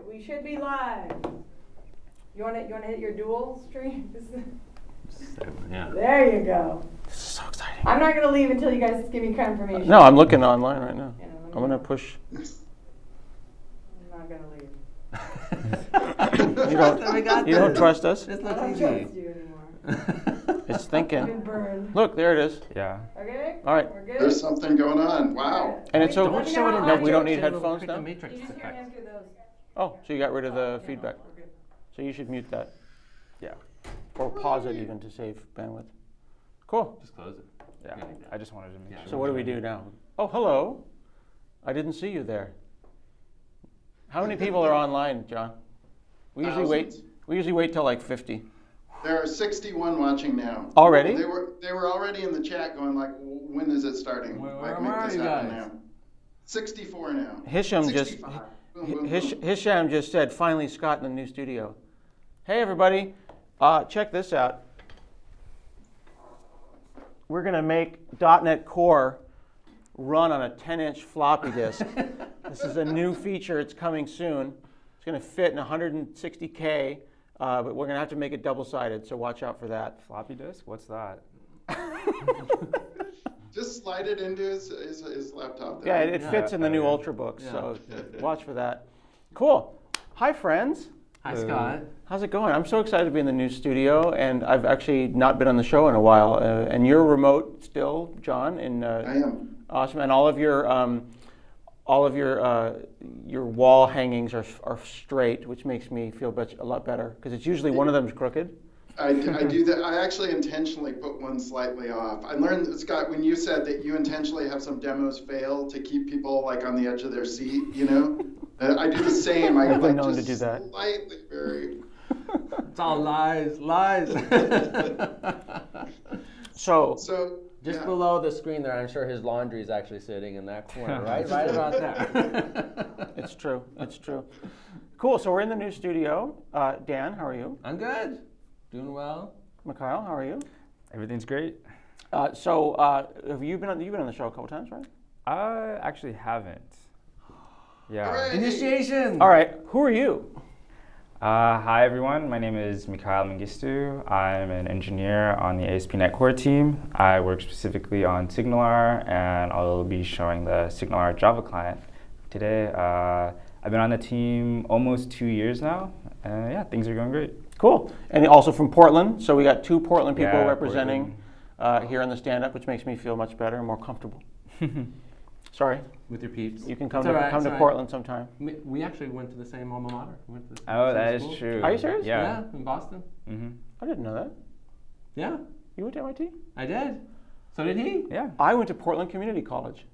We should be live. You wanna hit your dual stream? Yeah. There you go. This is so exciting. I'm not gonna leave until you guys give me confirmation. No, I'm looking online right now. Yeah, I'm gonna push. I'm not gonna leave. You don't trust us? I don't trust you anymore. It's I've thinking. been burned. Look, there it is. Yeah. Okay. All right. We're good. There's something going on. Wow. And it's over. Let me know how No, audio we don't need is. headphones now. You just hear him through those. Oh, so you got rid of the feedback. We're good. So you should mute that. Yeah. Or pause it even to save bandwidth. Cool. Just close it. Yeah. I just wanted to make sure. So what do we do now? Oh, hello. I didn't see you there. How many people are online, John? We usually wait till like 50. There are 61 watching now. Already? They were already in the chat going like, when is it starting? Where make are this you happen guys? now. 64 now. Hisham 65. Boom, boom, boom. Hisham just said, finally Scott in the new studio. Hey everybody, check this out. We're gonna make .NET Core run on a 10-inch floppy disk. This is a new feature, it's coming soon. It's gonna fit in 160K, but we're gonna have to make it double-sided, so watch out for that. Floppy disk? What's that? Just slide it into his laptop Yeah, there. it fits in the new Ultrabook, so watch for that. Cool. Hi friends. Hi, Scott. How's it going? I'm so excited to be in the new studio, and I've actually not been on the show in a while. And you're remote still, John. And I am. awesome. And all of your wall hangings are straight, which makes me feel a lot better because it's usually one of them's crooked. I do that. I actually intentionally put one slightly off. I learned, Scott, when you said that you intentionally have some demos fail to keep people like on the edge of their seat, you know? I do the same. I've been like known just to do that. Slightly very. It's all lies. So Just yeah. below the screen there, I'm sure his laundry is actually sitting in that corner, right? Right about there. it's true. It's true. Cool. So we're in the new studio. Dan, how are you? I'm good. Doing well. Mikhail, how are you? Everything's great. So have you've been on the show a couple times, right? I actually haven't. Yeah. Hooray! Initiation. All right. Who are you? Hi everyone, my name is Mikhail Mengistu. I'm an engineer on the ASP.NET Core team. I work specifically on SignalR, and I'll be showing the SignalR Java client today. I've been on the team almost 2 years now, and yeah, things are going great. Cool. And also from Portland. So we got two Portland people Yeah, representing here on the stand-up, which makes me feel much better and more comfortable. Sorry. With your peeps. You can come It's all right, to it's all right. Portland sometime. We actually went to the same alma mater. We went to the Oh, same that is school. true. Are you serious? Yeah. In Boston. Mm-hmm. I didn't know that. Yeah, You went to MIT? I did. So did he. Yeah. I went to Portland Community College.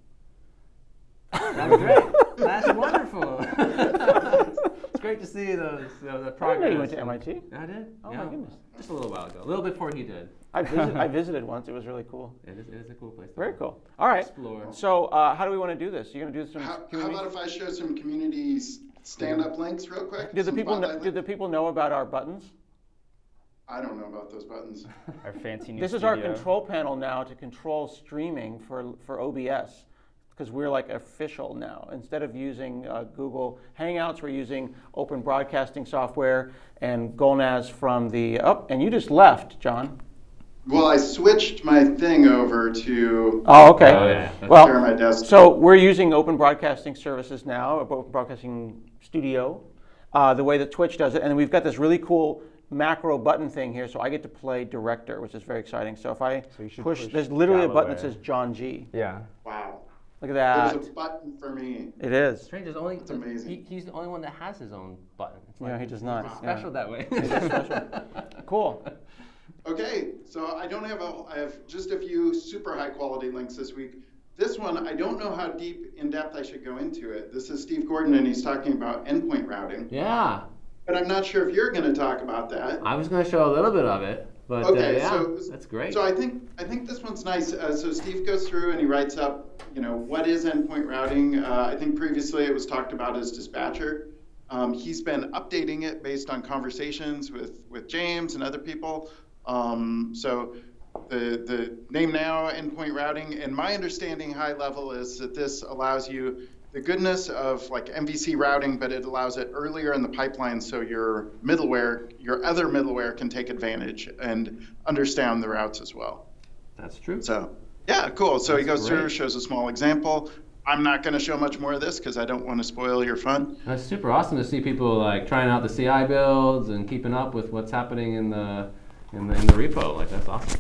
That's great. That's wonderful. It's great to see the I didn't progress. know you went to MIT. I did. Oh yeah. my goodness. Just a little while ago. A little before he did. I visited once. It was really cool. It is a cool place to Very go. cool. All right. Explore. So how do we want to do this? You're going to do some How community? about if I show some community stand-up links real quick? Do the Some people spotlight do the people know about our buttons? I don't know about those buttons. Our fancy new This is studio. our control panel now to control streaming for OBS, because we're like official now. Instead of using Google Hangouts, we're using open broadcasting software and GOLNAS from the and you just left, John. Well, I switched my thing over to Oh, okay. Oh, yeah. share Well, my desktop. so we're using open broadcasting services now, Open Broadcasting Studio, the way that Twitch does it, and we've got this really cool macro button thing here, so I get to play director, which is very exciting. So if I So you should push, push there's literally a button that Galloway. says John G. Yeah. Wow. Look at that. There's a button for me. It is. Strange. There's only. That's amazing. He's the only one that has his own button. It's Yeah, he does not. It's Yeah. special that way. It is special. Cool. Okay, so I don't have I have just a few super high quality links this week. This one, I don't know how deep in depth I should go into it. This is Steve Gordon, and he's talking about endpoint routing. Yeah. But I'm not sure if you're going to talk about that. I was going to show a little bit of it, but Okay, yeah, so that's great. So I think this one's nice. So Steve goes through and he writes up, what is endpoint routing? I think previously it was talked about as dispatcher. He's been updating it based on conversations with James and other people. So the name now, endpoint routing, and my understanding high level is that this allows you, the goodness of like MVC routing, but it allows it earlier in the pipeline so your other middleware can take advantage and understand the routes as well. That's true. So yeah, cool. So he That's goes through, great. shows a small example. I'm not going to show much more of this because I don't want to spoil your fun. That's super awesome to see people like trying out the CI builds and keeping up with what's happening in the repo. Like that's awesome.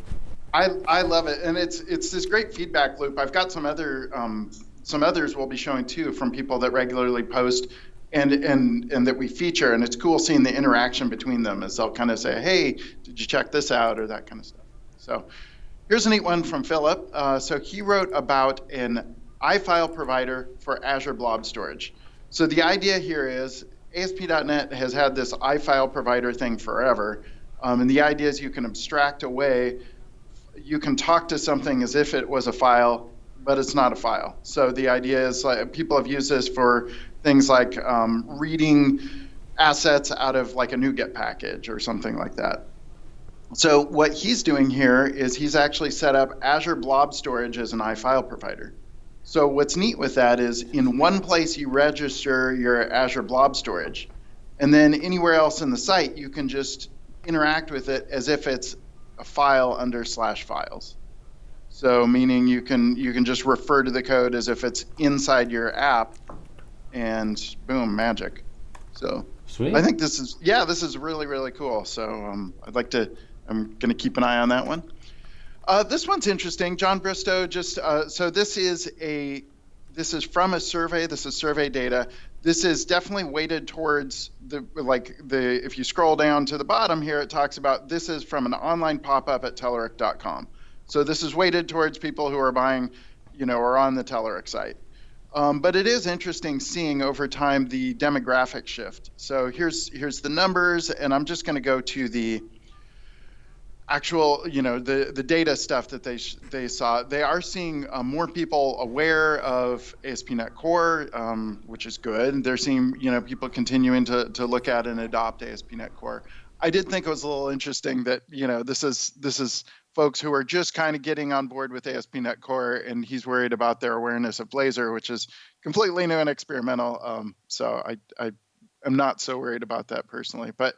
I love it, and it's this great feedback loop. I've got some others we'll be showing too from people that regularly post and that we feature, and it's cool seeing the interaction between them as they'll kind of say, hey, did you check this out, or that kind of stuff. So here's a neat one from Philip. So he wrote about an iFile provider for Azure Blob Storage. So the idea here is ASP.NET has had this iFile provider thing forever, and the idea is you can abstract away, you can talk to something as if it was a file, but it's not a file. So the idea is like people have used this for things like reading assets out of like a NuGet package or something like that. So what he's doing here is he's actually set up Azure Blob Storage as an iFile provider. So what's neat with that is in one place you register your Azure Blob Storage, and then anywhere else in the site you can just interact with it as if it's a file under /files. So meaning you can just refer to the code as if it's inside your app, and boom, magic. So Sweet. I think this is really, really cool. So I'm going to keep an eye on that one. This one's interesting. John Bristow just so this is from a survey. This is survey data. This is definitely weighted towards if you scroll down to the bottom here, it talks about this is from an online pop-up at Telerik.com. So this is weighted towards people who are buying, or on the Telerik site. But it is interesting seeing over time the demographic shift. So here's the numbers, and I'm just going to go to the actual, the data stuff that they saw. They are seeing more people aware of ASP.NET Core, which is good. They're seeing, people continuing to look at and adopt ASP.NET Core. I did think it was a little interesting that, this is folks who are just kind of getting on board with ASP.NET Core, and he's worried about their awareness of Blazor, which is completely new and experimental. So I am not so worried about that personally, but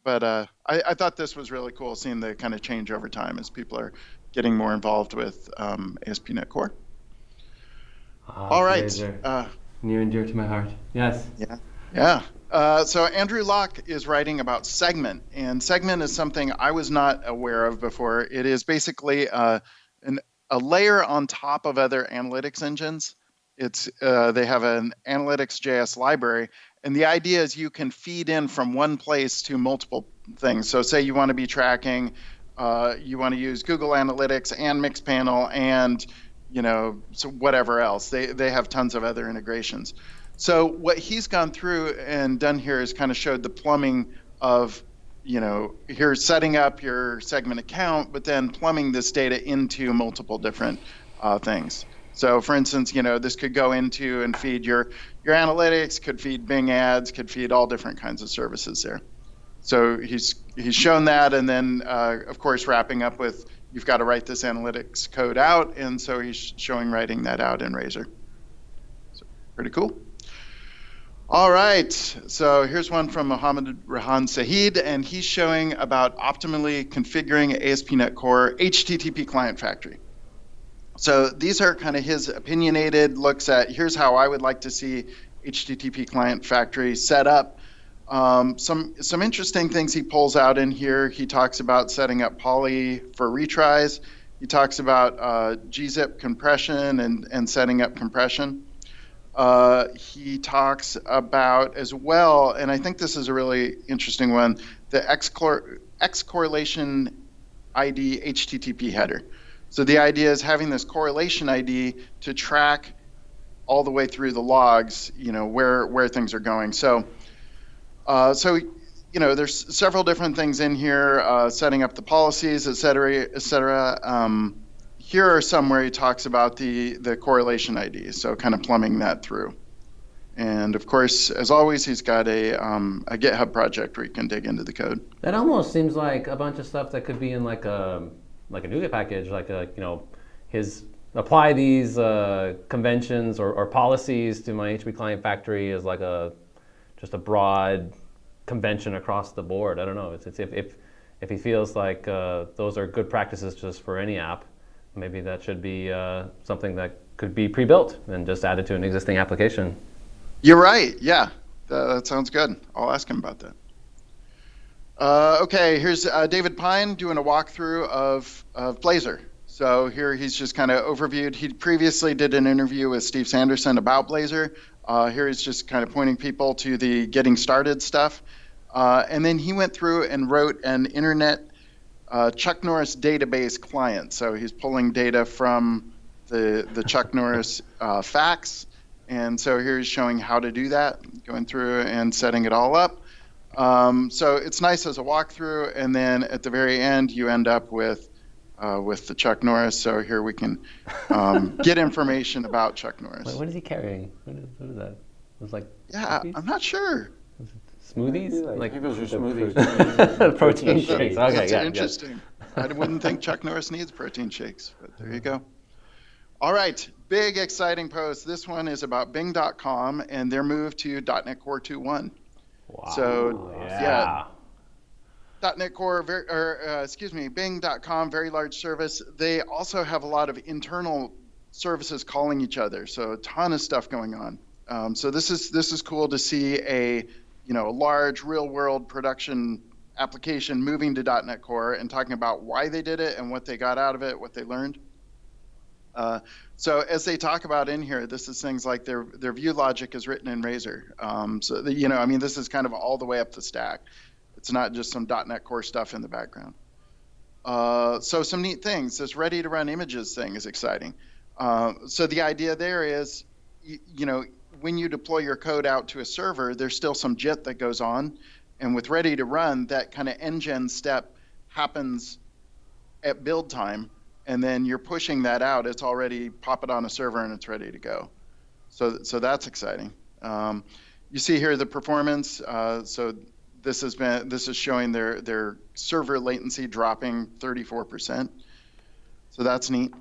I thought this was really cool, seeing the kind of change over time as people are getting more involved with ASP.NET Core. All right. Blazor. Near and dear to my heart. Yes. Yeah. So Andrew Locke is writing about Segment, and Segment is something I was not aware of before. It is basically a layer on top of other analytics engines. They have an analytics.js library, and the idea is you can feed in from one place to multiple things. So say you want to be tracking, you want to use Google Analytics and Mixpanel and so whatever else. They have tons of other integrations. So what he's gone through and done here is kind of showed the plumbing of, here's setting up your Segment account, but then plumbing this data into multiple different things. So for instance, this could go into and feed your analytics, could feed Bing ads, could feed all different kinds of services there. So he's shown that, and then of course wrapping up with you've got to write this analytics code out, and so he's showing writing that out in Razor. So pretty cool. All right, so here's one from Mohammed Rohan Sahid, and he's showing about optimally configuring ASP.NET Core HTTP Client Factory. So these are kind of his opinionated looks at here's how I would like to see HTTP Client Factory set up. Some interesting things he pulls out in here. He talks about setting up poly for retries. He talks about gzip compression and setting up compression. He talks about as well, and I think this is a really interesting one, the X correlation ID HTTP header. So the idea is having this correlation ID to track all the way through the logs, where things are going. So there's several different things in here, setting up the policies, et cetera. Here are some where he talks about the correlation ID, so kind of plumbing that through. And of course, as always, he's got a GitHub project where you can dig into the code. That almost seems like a bunch of stuff that could be in like a NuGet package, like his apply these conventions or policies to my HTTP client factory as like just a broad convention across the board. I don't know. It's if he feels like those are good practices just for any app, maybe that should be something that could be pre-built and just added to an existing application. You're right. Yeah, that sounds good. I'll ask him about that. Okay, here's David Pine doing a walkthrough of Blazor. So here he's just kind of overviewed. He previously did an interview with Steve Sanderson about Blazor. Here he's just kind of pointing people to the getting started stuff. And then he went through and wrote an internet Chuck Norris database client. So he's pulling data from the Chuck Norris facts. And so here he's showing how to do that, going through and setting it all up. So it's nice as a walkthrough. And then at the very end, you end up with the Chuck Norris. So here we can get information about Chuck Norris. What is he carrying? What is that? It was like cookies? I'm not sure. Smoothies? I think those are smoothies. Protein shakes. Okay, That's yeah. interesting. I wouldn't think Chuck Norris needs protein shakes, but there you go. All right, big exciting post. This one is about Bing.com and their move to .NET Core 2.1. Wow. So yeah. .NET Core, Bing.com, very large service. They also have a lot of internal services calling each other, so a ton of stuff going on. So this is cool to see a large real-world production application moving to .NET Core and talking about why they did it and what they got out of it, what they learned. So as they talk about in here, this is things like their view logic is written in Razor. So this is kind of all the way up the stack. It's not just some .NET Core stuff in the background. So some neat things. This ready to run images thing is exciting. So the idea there is, when you deploy your code out to a server, there's still some JIT that goes on. And with ready to run, that kind of engine step happens at build time. And then you're pushing that out. It's already pop it on a server and it's ready to go. So that's exciting. You see here the performance. So this is showing their server latency dropping 34%. So that's neat.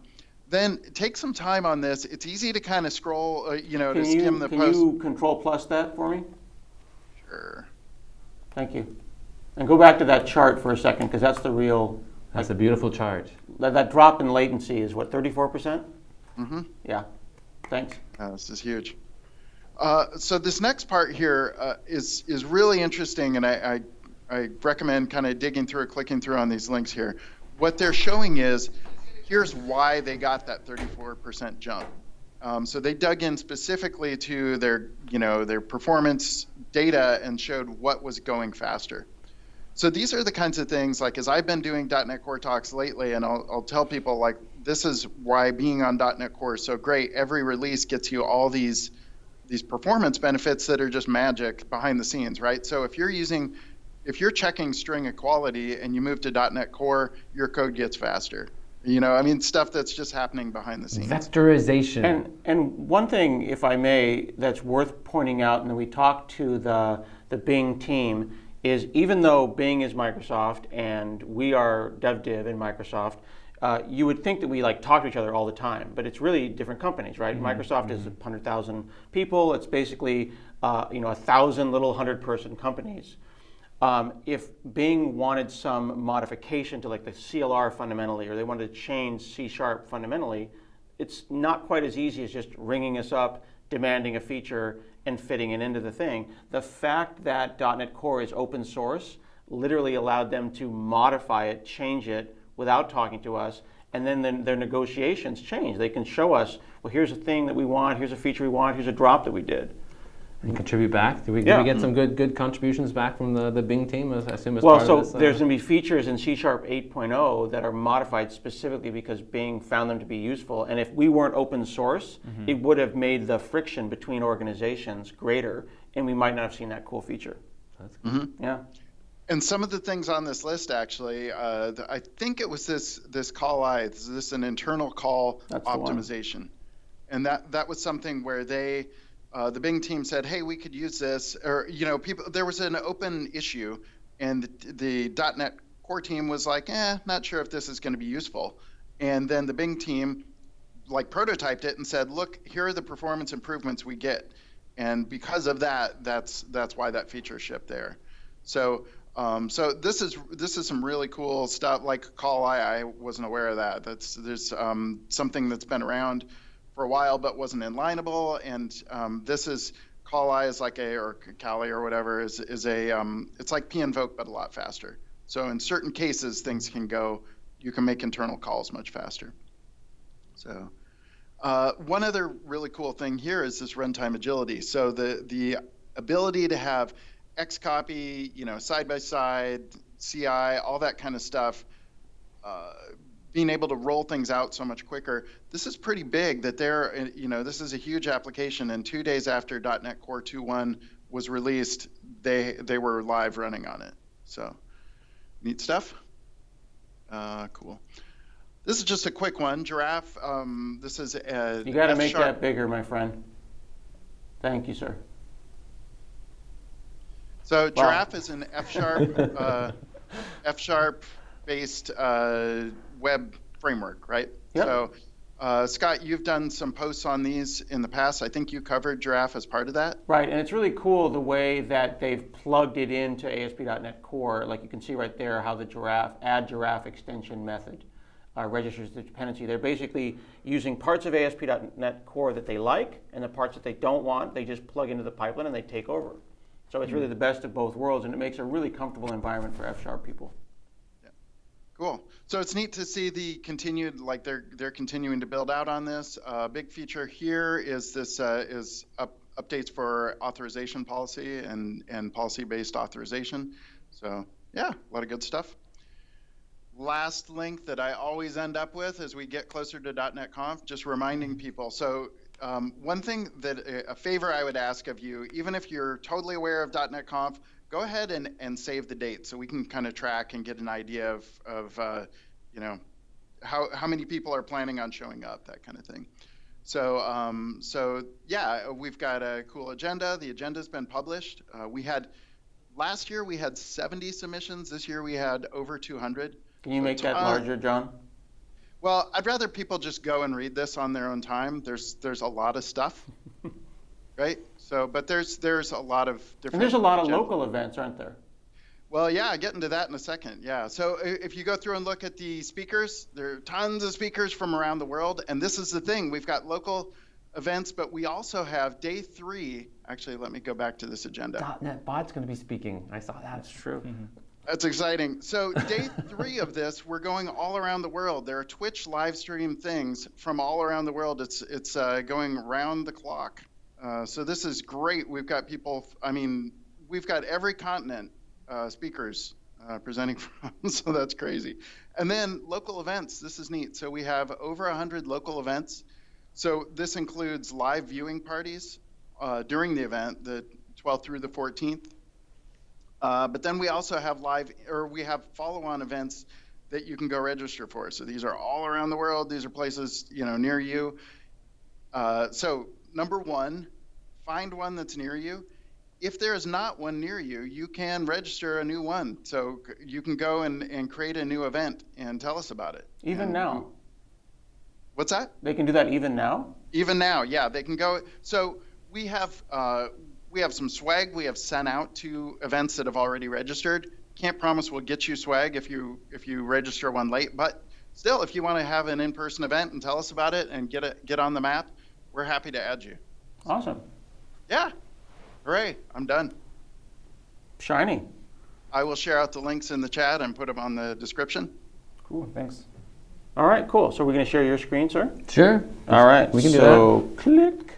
Then take some time on this. It's easy to kind of scroll, to skim the post. Can you Control plus that for me? Sure. Thank you. And go back to that chart for a second, because that's the real. That's a beautiful chart. That drop in latency is what, 34%? Mm-hmm. Yeah. Thanks. This is huge. So this next part here is really interesting, and I recommend kind of digging through, clicking through on these links here. What they're showing is, here's why they got that 34% jump. So they dug in specifically to their performance data and showed what was going faster. So these are the kinds of things, like as I've been doing .NET Core talks lately, and I'll tell people, like, this is why being on .NET Core is so great. Every release gets you all these performance benefits that are just magic behind the scenes, right? So if you're checking string equality and you move to .NET Core, your code gets faster. Stuff that's just happening behind the scenes. Vectorization. And one thing, if I may, that's worth pointing out, and we talked to the Bing team, is even though Bing is Microsoft and we are DevDiv in Microsoft, you would think that we talk to each other all the time, but it's really different companies, right? Mm-hmm. Microsoft is 100,000 people. It's basically 1,000 little 100-person companies. If Bing wanted some modification to the CLR fundamentally, or they wanted to change C# fundamentally, it's not quite as easy as just ringing us up, demanding a feature, and fitting it into the thing. The fact that .NET Core is open source literally allowed them to modify it, change it without talking to us, and then their negotiations change. They can show us, well, here's a thing that we want, here's a feature we want, here's a drop that we did. And contribute back? Did we get some good contributions back from the Bing team, I assume, as part of this? There's going to be features in C# 8.0 that are modified specifically because Bing found them to be useful. And if we weren't open source, it would have made the friction between organizations greater, and we might not have seen that cool feature. That's cool. Mm-hmm. Yeah. And some of the things on this list, actually, I think it was this call this is an internal call optimization. And that was something where the Bing team said, hey, we could use this, or there was an open issue, and the .NET Core team was like, not sure if this is going to be useful. And then the Bing team like prototyped it and said, look, here are the performance improvements we get. And because of that, that's why that feature shipped there. So so this is some really cool stuff. Like call I wasn't aware of that. There's something that's been around for a while but wasn't inlineable, and this is call I is like or Kali or whatever is a it's like pinvoke but a lot faster. So in certain cases things can go. You can make internal calls much faster. So one other really cool thing here is this runtime agility. So the ability to have Xcopy, side by side, CI, all that kind of stuff, being able to roll things out so much quicker. This is pretty big that this is a huge application, and 2 days after .NET Core 2.1 was released, they were live running on it. So neat stuff. Cool. This is just a quick one. Giraffe, this is a You got to make that bigger, my friend. Thank you, sir. So Giraffe is an F# based web framework, right? Yep. So Scott, you've done some posts on these in the past. I think you covered Giraffe as part of that. Right, and it's really cool the way that they've plugged it into ASP.NET Core. Like you can see right there how the add Giraffe extension method registers the dependency. They're basically using parts of ASP.NET Core that they like, and the parts that they don't want, they just plug into the pipeline and they take over. So it's really the best of both worlds, and it makes a really comfortable environment for F# people. Yeah. Cool. So it's neat to see the continued, like they're continuing to build out on this. Big feature here is this updates for authorization policy and policy-based authorization. So yeah, a lot of good stuff. Last link that I always end up with as we get closer to .NET Conf, just reminding people. So one thing a favor I would ask of you, even if you're totally aware of .NET Conf, go ahead and save the date so we can kind of track and get an idea of how many people are planning on showing up, that kind of thing. So yeah, we've got a cool agenda. The agenda's been published. Last year we had 70 submissions. This year we had over 200. Can you make that larger, John? Well, I'd rather people just go and read this on their own time. There's a lot of stuff, right? So, but there's a lot of different. And there's a lot of local events, aren't there? Well, yeah, I'll get into that in a second. Yeah. So if you go through and look at the speakers, there are tons of speakers from around the world. And this is the thing. We've got local events, but we also have day 3. Actually, let me go back to this agenda. .NET Bot's going to be speaking. I saw that. That's true. Mm-hmm. That's exciting. So day 3 of this, we're going all around the world. There are Twitch live stream things from all around the world. It's going round the clock. So this is great. We've got people, we've got every continent speakers presenting from, so that's crazy. And then local events, this is neat. So we have over 100 local events. So this includes live viewing parties during the event, the 12th through the 14th. But then we also have we have follow-on events that you can go register for. So these are all around the world. These are places, near you. So number 1, find one that's near you. If there is not one near you, you can register a new one. So you can go and create a new event and tell us about it. Even now. What's that? They can do that even now? Even now, yeah. They can go. So we have some swag we have sent out to events that have already registered. Can't promise we'll get you swag if you register one late, but still, if you want to have an in-person event and tell us about it and get on the map, we're happy to add you. Awesome. Yeah. Hooray, I'm done. Shiny. I will share out the links in the chat and put them on the description. Cool, thanks. All right, cool. So we're going to share your screen, sir? Sure. All right. We can do So click.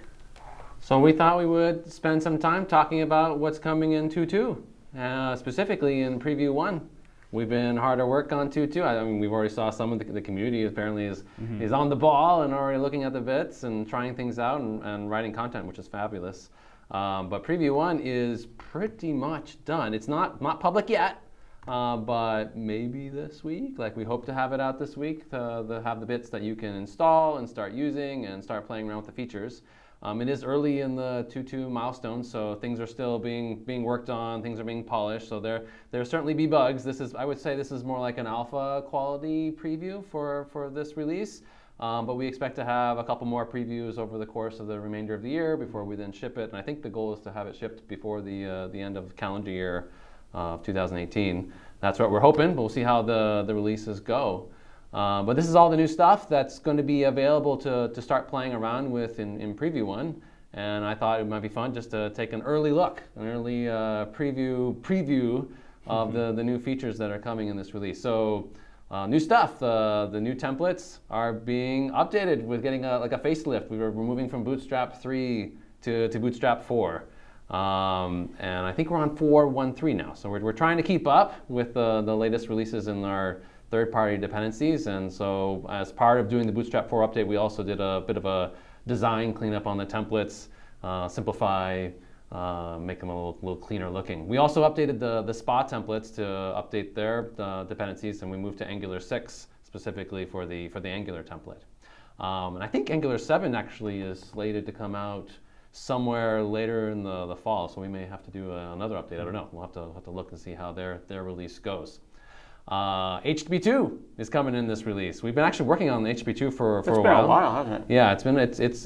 So we thought we would spend some time talking about what's coming in 2.2, specifically in Preview 1. We've been hard at work on 2.2. We've already saw some of the community apparently is on the ball and already looking at the bits and trying things out and writing content, which is fabulous. But Preview 1 is pretty much done. It's not public yet, but maybe this week. Like we hope to have it out this week to have the bits that you can install and start using and start playing around with the features. It is early in the 2.2 milestone, so things are still being worked on, things are being polished, so there certainly be bugs. I would say this is more like an alpha quality preview for this release. But we expect to have a couple more previews over the course of the remainder of the year before we then ship it. And I think the goal is to have it shipped before the end of calendar year of 2018. That's what we're hoping. We'll see how the releases go. But this is all the new stuff that's going to be available to start playing around with in Preview 1. And I thought it might be fun just to take an early look, an early preview of the new features that are coming in this release. So new stuff, the new templates are being updated with getting like a facelift. We're moving from Bootstrap 3 to Bootstrap 4. And I think we're on 4.1.3 now. So we're trying to keep up with the latest releases in our third-party dependencies. And so as part of doing the Bootstrap 4 update, we also did a bit of a design cleanup on the templates, simplify, make them a little cleaner looking. We also updated the SPA templates to update their dependencies, and we moved to Angular 6 specifically for the Angular template. And I think Angular 7 actually is slated to come out somewhere later in the fall, so we may have to do another update. I don't know. We'll have to look and see how their release goes. HTTP2 is coming in this release. We've been actually working on the HTTP2 for a while. It's been a while, hasn't it? Yeah, I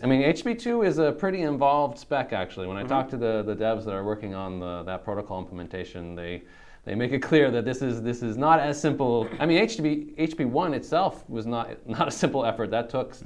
mean, HTTP2 is a pretty involved spec, actually. When I talk to the devs that are working on that protocol implementation, they make it clear that this is not as simple. I mean, HTTP1 itself was not a simple effort. That took,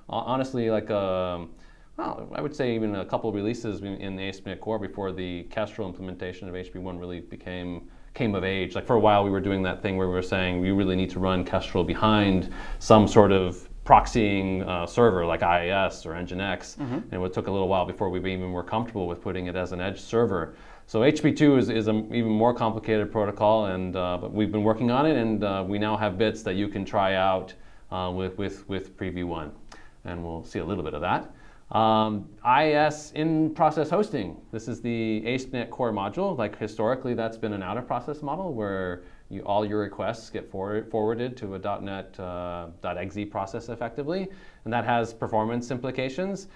honestly, like well, I would say even a couple of releases in the ASpec Core before the Kestrel implementation of HTTP1 really came of age. Like for a while we were doing that thing where we were saying we really need to run Kestrel behind some sort of proxying server like IIS or Nginx, and it took a little while before we even were comfortable with putting it as an edge server. So HTTP2 is an even more complicated protocol, and but we've been working on it, and we now have bits that you can try out with Preview 1, and we'll see a little bit of that. IIS in-process hosting. This is the ASP.NET Core module. Like historically, that's been an out-of-process model where all your requests get forwarded to a .NET .exe process effectively, and that has performance implications.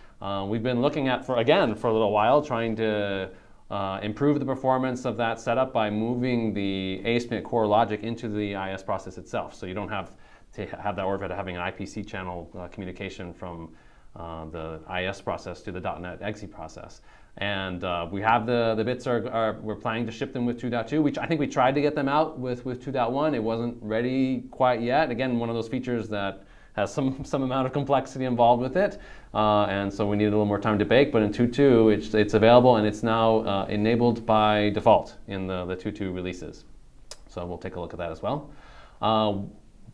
We've been looking at for a little while, trying to improve the performance of that setup by moving the ASP.NET Core logic into the IIS process itself. So you don't have to have that overhead of having an IPC channel communication from the IIS process to the .NET exe process. And we have the bits we're planning to ship them with 2.2, which I think we tried to get them out with 2.1. It wasn't ready quite yet. Again, one of those features that has some amount of complexity involved with it. And so we needed a little more time to bake, but in 2.2 it's available, and it's now enabled by default in the 2.2 releases. So we'll take a look at that as well.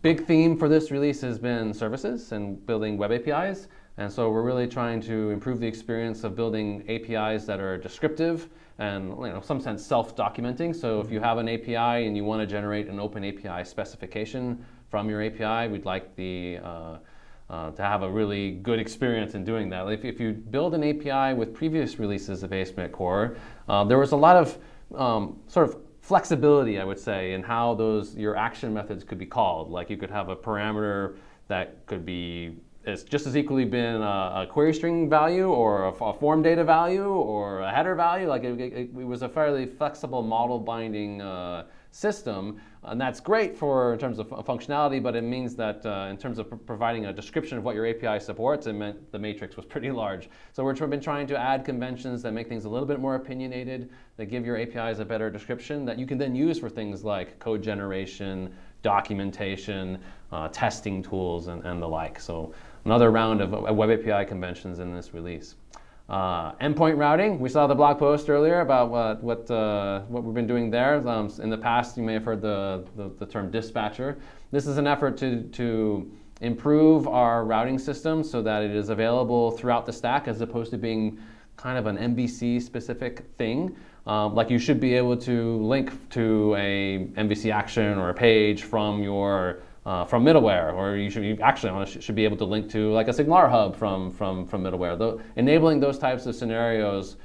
Big theme for this release has been services and building web APIs. And so we're really trying to improve the experience of building APIs that are descriptive and, in some sense, self-documenting. So if you have an API and you want to generate an open API specification from your API, we'd like to have a really good experience in doing that. If you build an API with previous releases of ASP.NET Core, there was a lot of sort of flexibility, I would say, in how your action methods could be called. Like you could have a parameter that could be it's just as equally been a query string value or a form data value or a header value. Like it was a fairly flexible model binding system, and that's great in terms of functionality, but it means that in terms of providing a description of what your API supports, it meant the matrix was pretty large. So we've been trying to add conventions that make things a little bit more opinionated, that give your APIs a better description that you can then use for things like code generation, documentation, testing tools, and the like. So another round of web API conventions in this release. Endpoint routing, we saw the blog post earlier about what we've been doing there. In the past, you may have heard the term dispatcher. This is an effort to improve our routing system so that it is available throughout the stack as opposed to being kind of an MVC specific thing. Like you should be able to link to a MVC action or a page from from middleware, or you should be able to link to like a Signar hub from middleware. Enabling those types of scenarios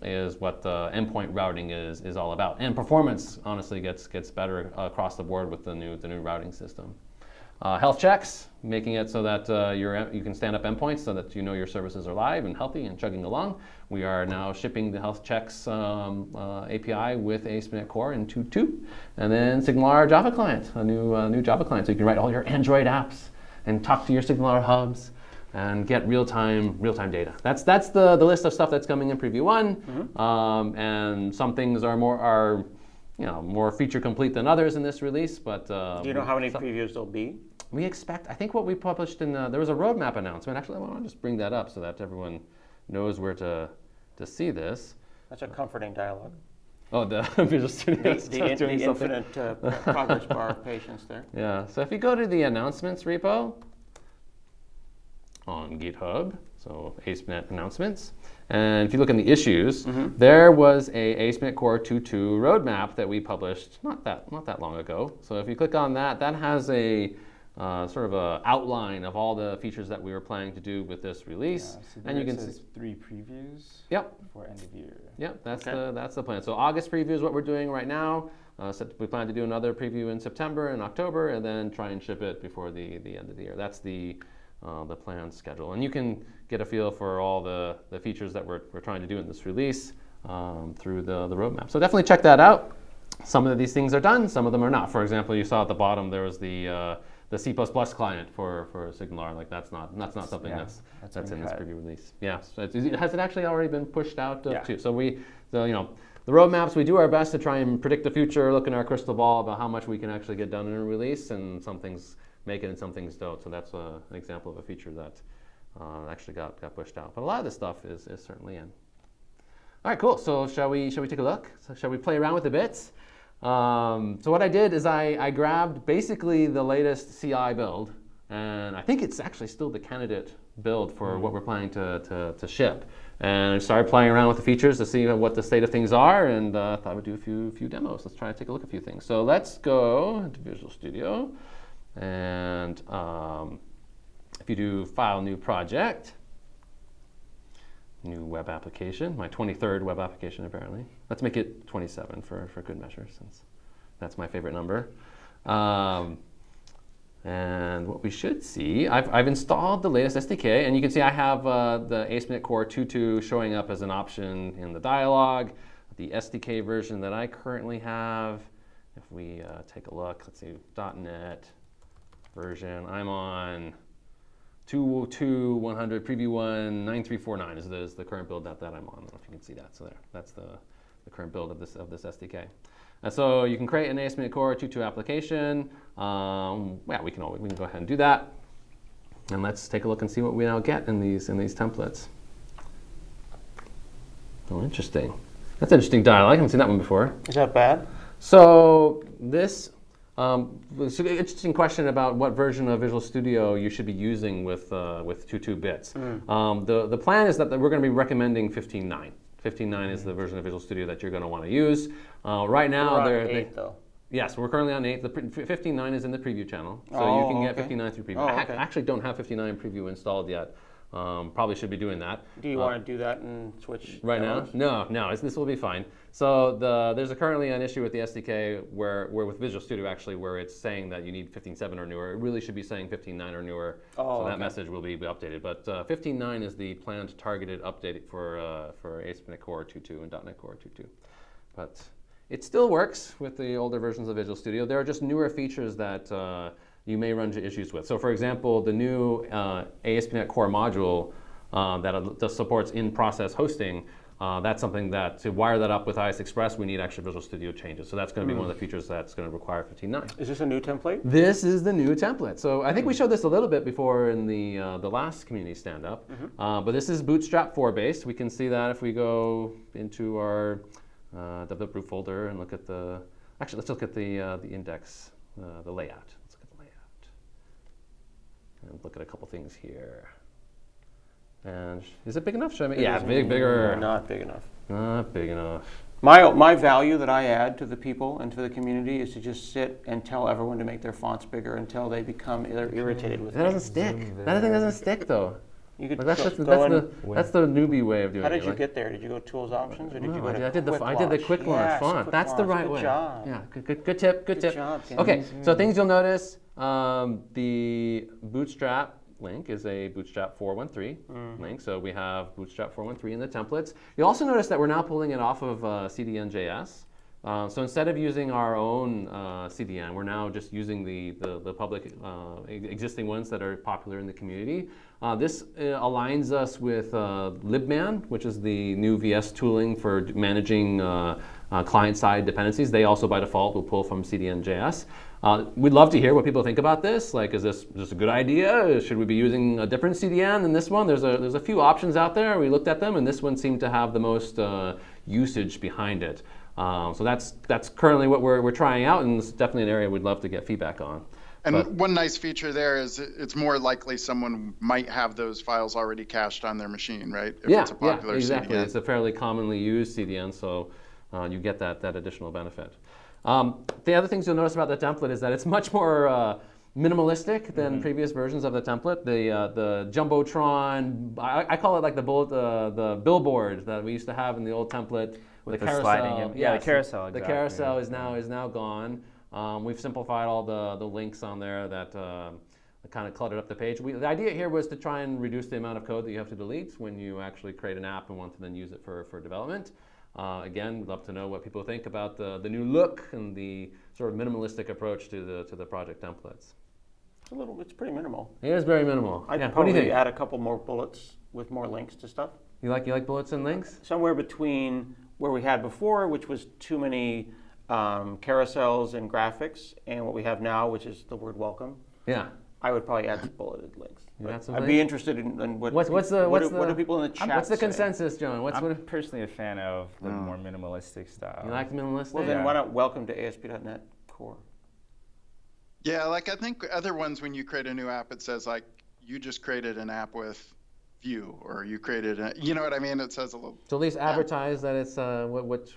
is what the endpoint routing is all about. And performance honestly gets better across the board with the new routing system. Health checks, making it so that you can stand up endpoints so that you know your services are live and healthy and chugging along. We are now shipping the health checks API with ASP.NET Core in 2.2, and then Signar Java client, a new Java client, so you can write all your Android apps and talk to your SignalR hubs and get real-time data. That's the list of stuff that's coming in Preview 1, and some things are more feature complete than others in this release. But do you know how many previews there'll be? We expect, I think what we published in, there was a roadmap announcement. Actually, I want to just bring that up so that everyone knows where to see this. That's a comforting dialogue. Oh, the Visual Studio is doing something. Infinite progress bar of patience there. Yeah, so if you go to the announcements repo on GitHub, so ASP.NET announcements, and if you look in the issues, there was a ASP.NET Core 2.2 roadmap that we published not that long ago. So if you click on that, that has a sort of a outline of all the features that we were planning to do with this release. So and you can see see 3 previews. Yep. Before end of year. Yep, that's the plan. So August preview is what we're doing right now. So we plan to do another preview in September and October, and then try and ship it before the end of the year. That's the planned schedule. And you can get a feel for all the features that we're trying to do in this release through the roadmap. So definitely check that out. Some of these things are done, some of them are not. For example, you saw at the bottom there was the C++ client for SignalR. Like that's not something that's in this preview release. Yeah. So has it actually already been pushed out too? So the roadmaps, we do our best to try and predict the future, look in our crystal ball about how much we can actually get done in a release, and some things make it and some things don't. So that's an example of a feature that actually got pushed out. But a lot of this stuff is certainly in. All right, cool. So shall we take a look? So shall we play around with the bits? So what I did is I grabbed basically the latest CI build, and I think it's actually still the candidate build for what we're planning to ship. And I started playing around with the features to see what the state of things are, and thought I would do a few demos. Let's try to take a look at a few things. So let's go into Visual Studio, and if you do File, New Project, new web application, my 23rd web application apparently. Let's make it 27 for good measure, since that's my favorite number. And what we should see, I've installed the latest SDK, and you can see I have the ASP.NET Core 2.2 showing up as an option in the dialog. The SDK version that I currently have, if we take a look, let's see, .NET version, I'm on 202, 100, preview 1, 9349 is the current build that I'm on. I don't know if you can see that. So there, that's the current build of this SDK. And so you can create an ASP.NET Core 2.2 application. Yeah, we can go ahead and do that. And let's take a look and see what we now get in these templates. Oh, interesting. That's an interesting dialog. I haven't seen that one before. Is that bad? So this. It's an interesting question about what version of Visual Studio you should be using with 2.2 bits. The plan is that we're going to be recommending 15.9. 15.9 is the version of Visual Studio that you're going to want to use. Right now, we're on 8 though. Yes, we're currently on 8. The 15.9 is in the preview channel, so you can get 15.9 through preview. I actually don't have 15.9 preview installed yet. Probably should be doing that. Do you want to do that and switch right demos? now? No. This will be fine. So there's currently an issue with the SDK where with Visual Studio actually where it's saying that you need 15.7 or newer. It really should be saying 15.9 or newer. So that message will be updated. But 15.9 is the planned targeted update for ASP.NET Core 2.2 and .NET Core 2.2. But it still works with the older versions of Visual Studio. There are just newer features that you may run into issues with. So for example, the new ASP.NET Core module that supports in-process hosting, that's something that to wire that up with IS Express, we need actually Visual Studio changes. So that's going to be one of the features that's going to require 15.9. Is this a new template? This is the new template. So I think we showed this a little bit before in the last community stand-up. But this is Bootstrap 4 based. We can see that if we go into our dev root folder and look at the, actually let's look at the index, the layout. And look at a couple things here. And is it big enough? Should I make? Yeah, bigger. Not big enough. Not big enough. My value that I add to the people and to the community is to just sit and tell everyone to make their fonts bigger until they become irritated with it. That doesn't stick. That thing doesn't stick though. You could that's the newbie way of doing it. How did you get there? Did you go Tools Options or did you go to I did the quick launch font. That's the right way. Good job. Yeah, good tip. Good job, Tim. Okay, so things you'll notice, the Bootstrap link is a Bootstrap 4.1.3 link. So we have Bootstrap 4.1.3 in the templates. You'll also notice that we're now pulling it off of CDN.js. So instead of using our own CDN, we're now just using the public existing ones that are popular in the community. This aligns us with libman, which is the new VS tooling for managing client-side dependencies. They also, by default, will pull from CDN.js. We'd love to hear what people think about this. Like, is this a good idea? Should we be using a different CDN than this one? There's a few options out there. We looked at them, and this one seemed to have the most usage behind it. So that's currently what we're trying out, and it's definitely an area we'd love to get feedback on. And one nice feature there is it's more likely someone might have those files already cached on their machine, right? If it's a popular exactly. CDN. It's a fairly commonly used CDN, so you get that additional benefit. The other things you'll notice about the template is that it's much more minimalistic than previous versions of the template. The jumbotron, I call it like the billboard that we used to have in the old template. With the carousel, sliding in. Yeah, the carousel, The exactly. carousel is now gone. We've simplified all the links on there that kind of cluttered up the page. The idea here was to try and reduce the amount of code that you have to delete when you actually create an app and want to then use it for development. Again, we'd love to know what people think about the new look and the sort of minimalistic approach to the project templates. It's pretty minimal. It is very minimal. I'd What do you probably think? add a couple more bullets with more links to stuff. You like bullets and links? Somewhere between where we had before, which was too many carousels and graphics, and what we have now, which is the word welcome. Yeah. I would probably add some bulleted links. You add some I'd links? be interested in what What do people in the chat What's the say? consensus, John? I'm personally a fan of the more minimalistic style. You like the minimalistic? Well, then why not welcome to ASP.NET Core? Yeah, like I think other ones, when you create a new app, it says like you just created an app with Vue, or you created you know what I mean? It says a little. So at least advertise that it's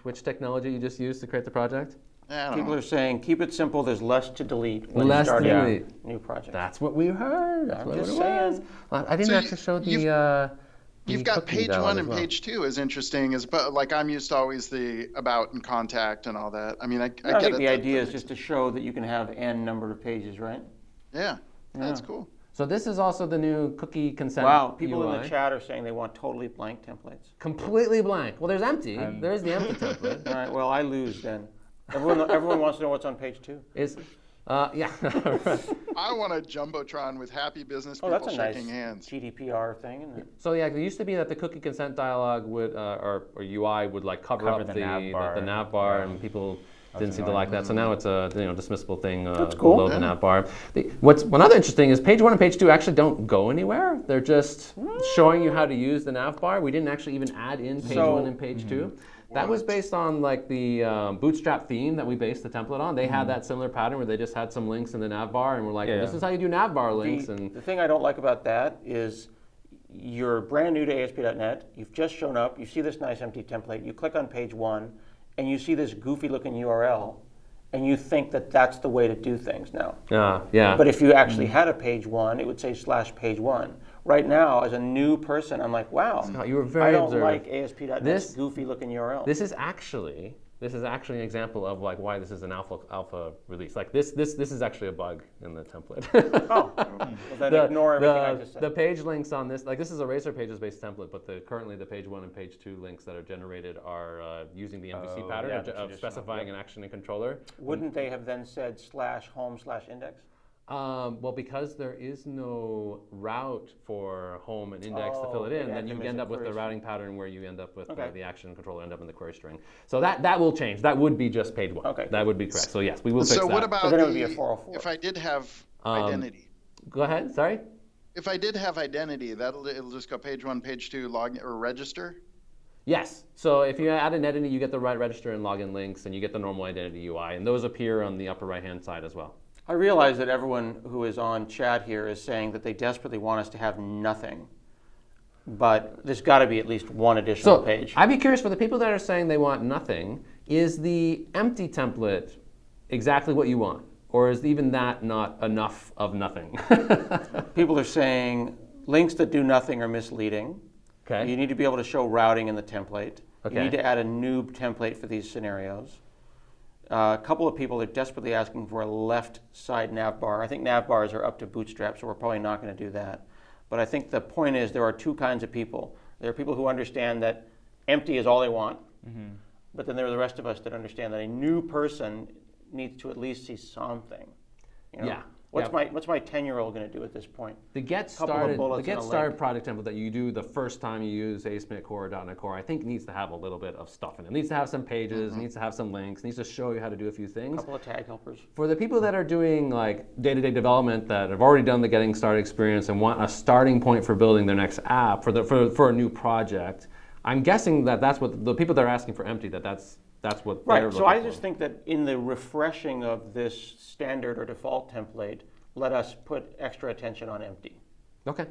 which technology you just used to create the project? Yeah, People are saying, keep it simple, there's less to delete when Less you start to a delete. new project. That's what we heard. That's I'm what just it was. saying. Well, I didn't So actually show the You've got cookie page dialog one as and well. page two is interesting, but like I'm used to always the about and contact and all that. I mean, I I get think it. the idea is just to show that you can have n number of pages, right? Yeah, that's cool. So this is also the new cookie consent Wow, people UI. in the chat are saying they want totally blank templates. Completely blank. Well, there's empty. There is the empty template. All right, well, I lose then. Everyone wants to know what's on page 2. Yeah. I want a jumbotron with happy business Oh, people that's a nice shaking hands. GDPR thing, isn't it? So yeah, there used to be that the cookie consent dialog would or UI would like cover up the the nav bar, and people didn't seem to like that. So now it's a dismissible thing cool. below the nav bar. What's another interesting is page 1 and page 2 actually don't go anywhere. They're just showing you how to use the nav bar. We didn't actually even add in page 1 and page 2. That was based on like the Bootstrap theme that we based the template on. They had that similar pattern where they just had some links in the nav bar, and we're like, this is how you do nav bar links. The thing I don't like about that is you're brand new to ASP.NET, you've just shown up, you see this nice empty template, you click on page 1, and you see this goofy looking URL, and you think that that's the way to do things now. Yeah. But if you actually had a page 1, it would say /page 1. Right now, as a new person, I'm like, wow, Scott, you were very I don't observant. like ASP.NET's This- goofy looking URL. This is actually an example of like why this is an alpha release. Like this is actually a bug in the template. Well, then ignore everything I just said. The page links on this, like this is a Razor Pages based template, but currently the page 1 and page 2 links that are generated are using the MVC pattern of specifying an action and controller. Wouldn't they have then said /home/index? Well, because there is no route for home and index to fill it in, then you end up with the routing pattern where you end up with the action and controller end up in the query string. So that will change. That would be just page 1. Okay. That would be correct. So yes, we will fix that. So what about But then it would be a 404. if I did have identity? Go ahead. Sorry. If I did have identity, it'll just go page 1, page 2, log or register. Yes. So if you add an identity, you get the right register and login links, and you get the normal identity UI, and those appear on the upper right-hand side as well. I realize that everyone who is on chat here is saying that they desperately want us to have nothing, but there's got to be at least one additional page. I'd be curious, for the people that are saying they want nothing, is the empty template exactly what you want? Or is even that not enough of nothing? People are saying links that do nothing are misleading. Okay. You need to be able to show routing in the template. Okay. You need to add a new template for these scenarios. A couple of people are desperately asking for a left side nav bar. I think nav bars are up to Bootstrap, so we're probably not going to do that. But I think the point is there are two kinds of people. There are people who understand that empty is all they want. but then there are the rest of us that understand that a new person needs to at least see something. You know? Yeah. What's my 10-year-old going to do at this point? The get Couple of started, bullets the and get a started link. project template that you do the first time you use ASpec Core or .NET Core, I think needs to have a little bit of stuff in it. It needs to have some pages, needs to have some links, needs to show you how to do a few A things. couple of tag helpers. For the people that are doing like day-to-day development that have already done the getting started experience and want a starting point for building their next app for a new project, I'm guessing that that's what the people that are asking for empty, that's what they're Right, looking so I for. just think that in the refreshing of this standard or default template, let us put extra attention on empty. Okay.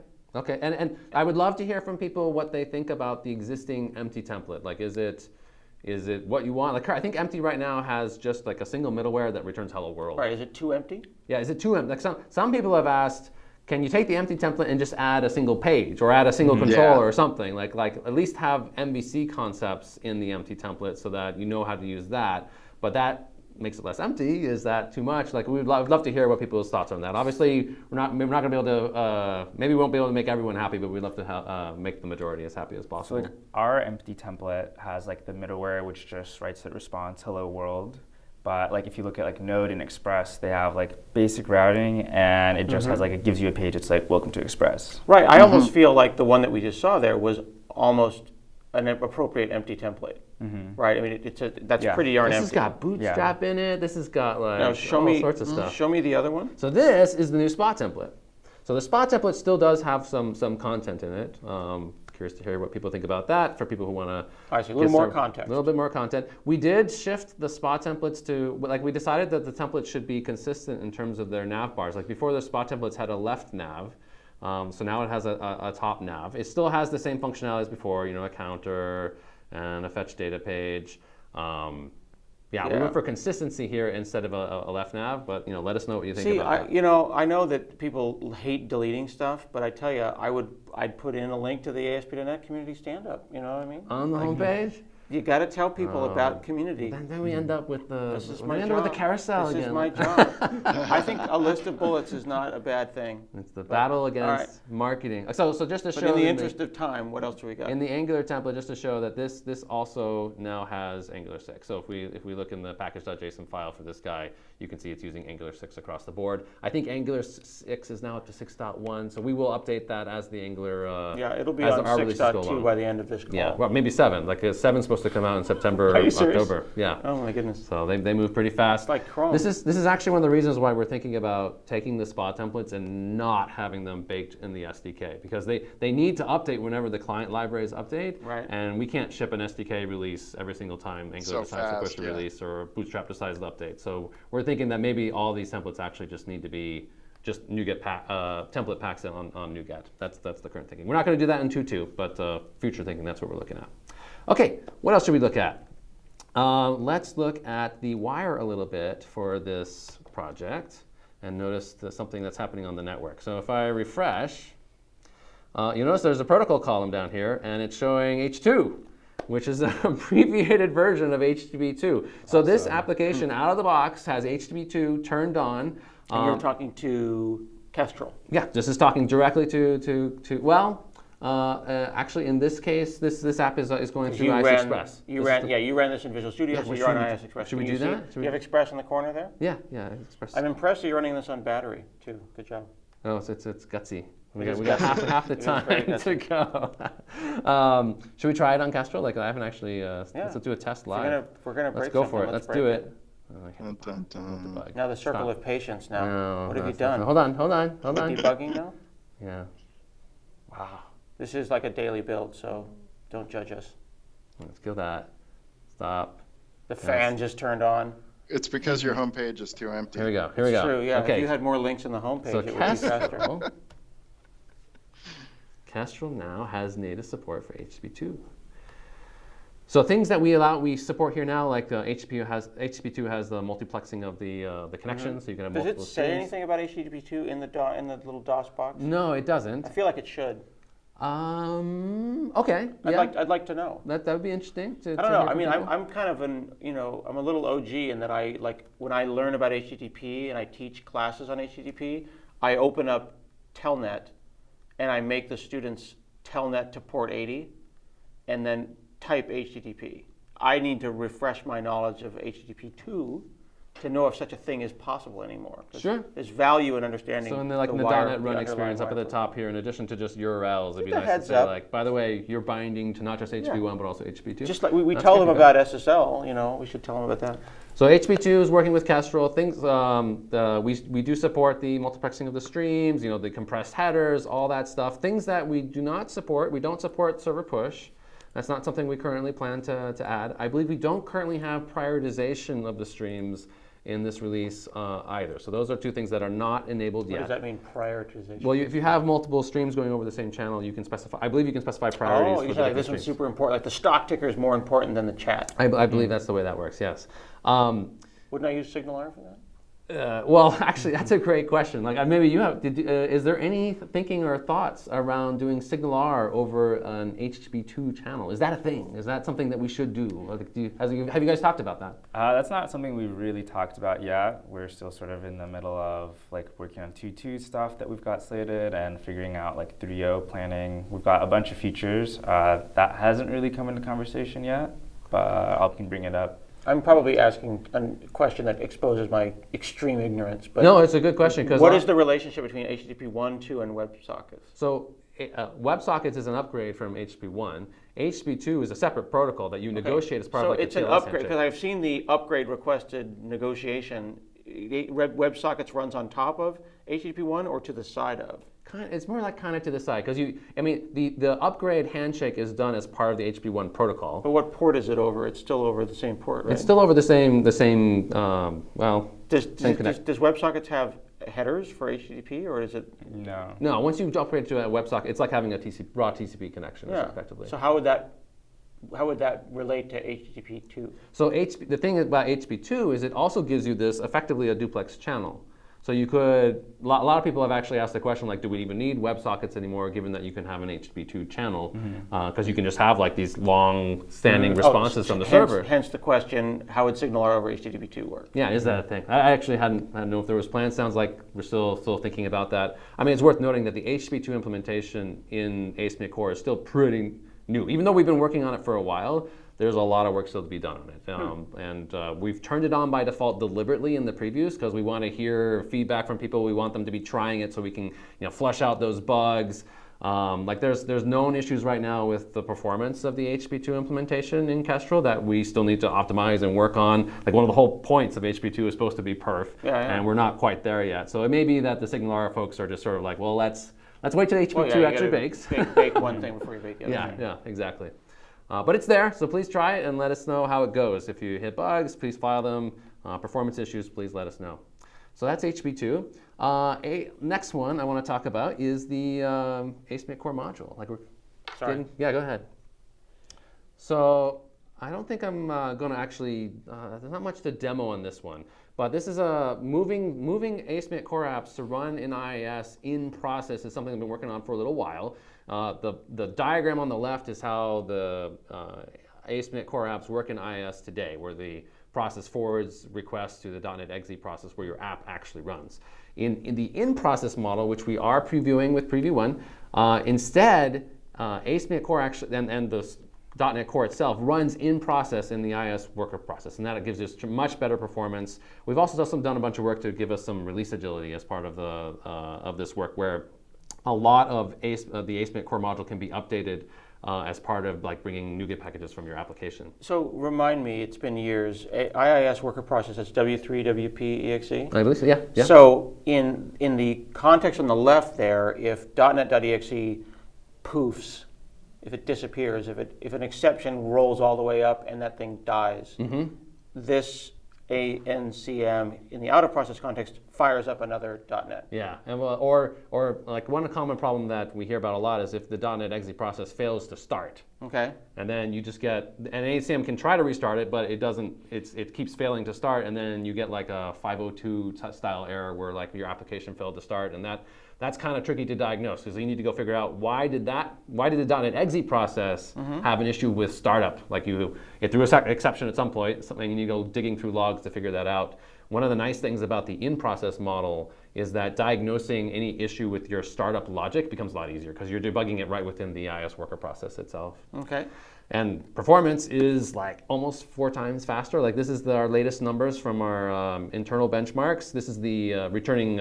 And I would love to hear from people what they think about the existing empty template. Like, is it what you want? Like, I think empty right now has just like a single middleware that returns hello world. Right, is it too empty? Yeah, is it too empty? Like some people have asked, can you take the empty template and just add a single page or add a single controller or something? Like at least have MVC concepts in the empty template so that you know how to use that. But that makes it less empty. Is that too much? Like we'd love to hear what people's thoughts on that. Obviously, we're not going to be able to. Maybe we won't be able to make everyone happy, but we'd love to make the majority as happy as So possible. like our empty template has like the middleware which just writes the response hello world. But like if you look at like Node and Express, they have like basic routing and it just has like, it gives you a page. It's like welcome to Express. Right, I almost feel like the one that we just saw there was almost an appropriate empty template. Right, I mean that's pretty darn This empty. has got Bootstrap in it. This has got like Now all sorts of stuff. Show me the other one. So this is the new Spot template. So the Spot template still does have some content in it. Curious to hear what people think about that. For people who want to, I see, a little more context. A little bit more content. We did shift the Spot templates to, like, we decided that the templates should be consistent in terms of their nav bars. Like before, the Spot templates had a left nav. So now it has a top nav. It still has the same functionality as before, a counter and a fetch data page. We went for consistency here instead of a left nav, but let us know what you think about that. I know that people hate deleting stuff, but I tell you, I'd put in a link to the ASP.NET community stand-up. You know what I mean? On the homepage? You got to tell people about community. Then we end up with the carousel this again. Is my job. I think a list of bullets is not a bad thing. It's the battle against marketing. So just to But show in the interest of time, what else do we got? in the Angular template, just to show that this also now has Angular 6. So if we look in the package.json file for this guy, you can see it's using Angular 6 across the board. I think Angular 6 is now up to 6.1, so we will update that as the Angular. It'll be as on our releases go 6.2 along. by the end of this call. Yeah, well, maybe 7. Like 7's supposed to come out in September, Are you serious? October. Yeah. Oh my goodness. So they move pretty fast. It's like Chrome. This is actually one of the reasons why we're thinking about taking the Spot templates and not having them baked in the SDK, because they need to update whenever the client libraries update. Right. And we can't ship an SDK release every single time Angular decides to push a release or Bootstrap decides to update. So we're thinking that maybe all these templates actually just need to be just NuGet template packs in on NuGet. That's the current thinking. We're not going to do that in 2.2, but future thinking, that's what we're looking at. Okay, what else should we look at? Let's look at the wire a little bit for this project and notice something that's happening on the network. So if I refresh, you notice there's a protocol column down here, and it's showing H2, which is an abbreviated version of HTTP2. So this application out of the box has HTTP2 turned on. And you're talking to Kestrel. Yeah, this is talking directly actually, in this case, this app is going through ASXpress. You ran this in Visual Studio, so you're on ASXpress. Should we do that? You have Express in the corner there? Yeah, Express. I'm impressed that you're running this on battery, too. Good job. Oh, it's gutsy. We It is got gutsy. half the It is very time to go. Should we try it on Kestrel? Like, I haven't actually, let's do a test live. We're gonna break Let's go something. for it. Let's do it. Now the circle of patience now. No, what have you that's not- done? Hold on. Debugging now? Yeah. Wow. This is like a daily build, so don't judge us. Let's kill that. Stop. The fan just turned on. It's because your homepage is too empty. Here we go. It's true, yeah. Okay. If you had more links in the homepage, So it would be faster. Kestrel now has native support for HTTP2. So things that we support here now, like HTTP2 has the multiplexing of the connections, so you can have Does multiple it say streams. anything about HTTP2 in the little DOS box? No, it doesn't. I feel like it should. Okay. Yeah. I'd like to know. That would be interesting. I don't know. I mean, I'm kind of I'm a little OG in that I when I learn about HTTP and I teach classes on HTTP, I open up Telnet and I make the students Telnet to port 80 and then type HTTP. I need to refresh my knowledge of HTTP2 to know if such a thing is possible anymore. 'Cause Sure. There's value in understanding. So in the .NET Run experience up at the top here, in addition to just URLs, it'd be Just a nice to heads say up. like, by the way, you're binding to not just HTTP1 but also HTTP2. Just like we That's tell good them to go. about SSL, we should tell them about that. So HTTP2 is working with Kestrel. Things we do support the multiplexing of the streams, the compressed headers, all that stuff. Things that we do not support. We don't support server push. That's not something we currently plan to add. I believe we don't currently have prioritization of the streams in this release either. So those are two things that are not enabled yet. What does that mean, prioritization? Well, if you have multiple streams going over the same channel, you can specify. I believe you can specify priorities. Oh, you for said like the this different one's streams. super important. Like the stock ticker is more important than the chat. I believe that's the way that works. Yes. Wouldn't I use SignalR for that? Well, actually, that's a great question. Like maybe you have. Is there any thinking or thoughts around doing SignalR over an HTTP2 channel? Is that a thing? Is that something that we should do? Like, have you guys talked about that? That's not something we've really talked about yet. We're still sort of in the middle of working on 2.2 stuff that we've got slated and figuring out 3.0 planning. We've got a bunch of features that hasn't really come into conversation yet, but I can bring it up. I'm probably asking a question that exposes my extreme ignorance. But No, it's a good question because what is the relationship between HTTP 1, 2, and WebSockets? So WebSockets is an upgrade from HTTP1. HTTP2 is a separate protocol that you negotiate as part of So the it's an TLS upgrade, handshake. because I've seen the upgrade requested negotiation. WebSockets runs on top of HTTP 1 or to the side of? It's more like kind of to the side because the upgrade handshake is done as part of the HTTP1 protocol. But what port is it over? It's still over the same port, right? It's still over the same Does same connect. WebSockets have headers for HTTP, or is it? No. No, once you upgrade to a WebSocket, it's like having a raw TCP connection, effectively. So how would that relate to HTTP2? So the thing about HTTP2 is it also gives you this effectively a duplex channel. So you could, a lot of people have actually asked the question, do we even need WebSockets anymore, given that you can have an HTTP2 channel? Because you can just have these long-standing responses from the server. Hence the question, how would SignalR over HTTP2 work? Yeah, is that a thing? I actually hadn't known if there was plans. Sounds like we're still thinking about that. It's worth noting that the HTTP2 implementation in ASpec Core is still pretty new. Even though we've been working on it for a while, there's a lot of work still to be done on it. And we've turned it on by default deliberately in the previews because we want to hear feedback from people. We want them to be trying it so we can flush out those bugs. There's known issues right now with the performance of the HTTP2 implementation in Kestrel that we still need to optimize and work on. One of the whole points of HTTP2 is supposed to be perf, and we're not quite there yet. So it may be that the SignalR folks are just sort of well, let's wait till HTTP2 actually bakes. Bake one thing before you bake the other thing. Yeah, exactly. But it's there, so please try it and let us know how it goes. If you hit bugs, please file them. Performance issues, please let us know. So that's HTTP2. Next one I want to talk about is the ASpec Core module. Sorry. Yeah, go ahead. So I don't think I'm going to actually, there's not much to demo on this one. But this is moving ASpec Core apps to run in IIS in process is something I've been working on for a little while. The diagram on the left is how the ASpec Core apps work in IIS today, where the process forwards requests to the .NET .exe process where your app actually runs. In the in-process model, which we are previewing with Preview 1, instead, ASpec Core actually, and the .NET Core itself runs in process in the IIS worker process, and that gives us much better performance. We've also done a bunch of work to give us some release agility as part of this work, where a lot of the ASpec Core module can be updated as part of bringing NuGet packages from your application. So remind me, it's been years. IIS worker process, that's W3, WP, EXE? I believe so, yeah. So in the context on the left there, if .NET.exe poofs, if it disappears, if an exception rolls all the way up and that thing dies, this ANCM in the out of process context fires up another .NET. Yeah, and or one common problem that we hear about a lot is if the .NET .exe process fails to start. Okay. And then you just get, and ACM can try to restart it, but it doesn't. It keeps failing to start, and then you get a 502 style error where your application failed to start, and that's kind of tricky to diagnose because you need to go figure out why did the .NET .exe process have an issue with startup? It threw an exception at some point, something you need to go digging through logs to figure that out. One of the nice things about the in-process model is that diagnosing any issue with your startup logic becomes a lot easier because you're debugging it right within the IIS worker process itself. Okay. And performance is like almost 4 times faster. Like this is our latest numbers from our internal benchmarks. This is the returning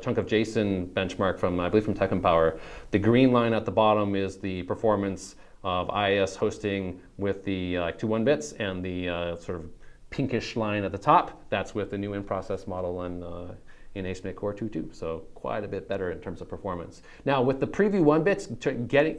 chunk of JSON benchmark from, I believe, from Tech Empower. The green line at the bottom is the performance of IIS hosting with the 2.1 bits, and the sort of pinkish line at the top, that's with the new in-process model and in ASpec Core 2.2, so quite a bit better in terms of performance. Now with the preview 1 bits,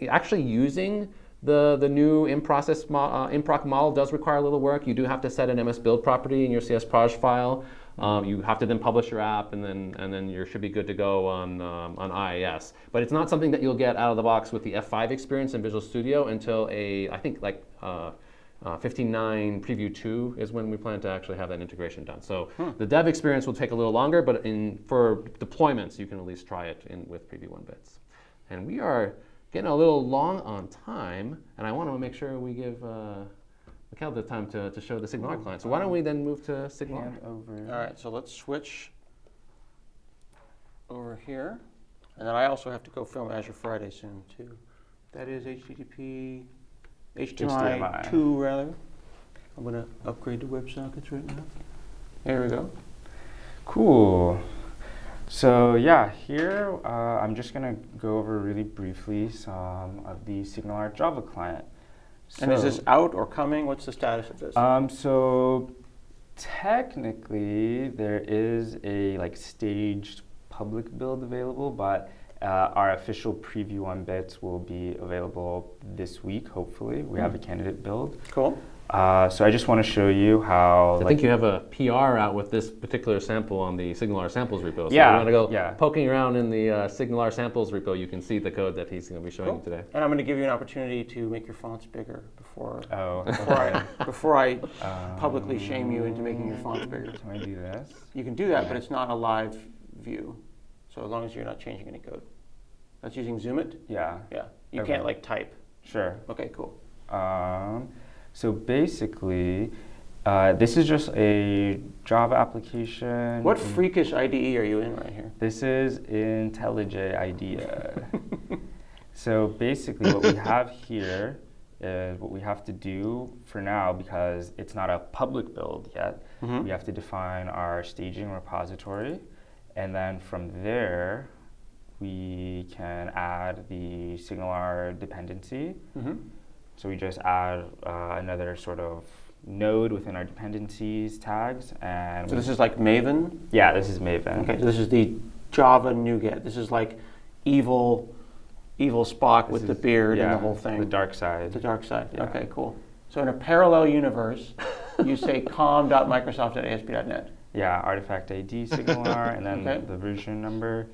actually using the new in-process in-proc model does require a little work. You do have to set an MS build property in your CS proj file. You have to then publish your app, and then you should be good to go on IIS. But it's not something that you'll get out of the box with the F5 experience in Visual Studio until I think 15.9 Preview 2 is when we plan to actually have that integration done. So the dev experience will take a little longer, but for deployments, you can at least try it with Preview 1 bits. And we are getting a little long on time, and I want to make sure we give Mikhail the time to show the SignalR client. So why don't we then move to SignalR? All right, so let's switch over here. And then I also have to go film Azure Friday soon, too. That is HDMI 2, rather. I'm going to upgrade to WebSockets right now. There we go. Cool. So yeah, here I'm just going to go over really briefly some of the SignalR Java client. So, And is this out or coming? What's the status of this? So technically there is a staged public build available, but our official preview 1 bits will be available this week, hopefully. We have a candidate build. Cool. So I just want to show you how... I think you have a PR out with this particular sample on the SignalR samples repo. So Yeah, if you want to go yeah. poking around in the SignalR samples repo, you can see the code that he's going to be showing you today. And I'm going to give you an opportunity to make your fonts bigger before Oh, before I publicly shame you into making your fonts bigger. Can I do this? You can do that, but it's not a live view. So as long as you're not changing any code. That's using Zoom It? Yeah. Yeah. You Okay. can't type. Sure. Okay, cool. So basically, this is just a Java application. What freakish IDE are you in right here? This is IntelliJ IDEA. So basically what we have here is what we have to do for now, because it's not a public build yet, we have to define our staging repository. And then from there, we can add the SignalR dependency. So we just add another sort of node within our dependencies tags. And So this is like Maven? Yeah, this is Maven. Okay, so this is the Java NuGet. This is like evil Spock with the beard and the whole thing. The dark side. The dark side. Yeah. Okay, cool. So in a parallel universe, you say com.microsoft.asp.net. Yeah, artifact ID SignalR, and then Okay. the version number.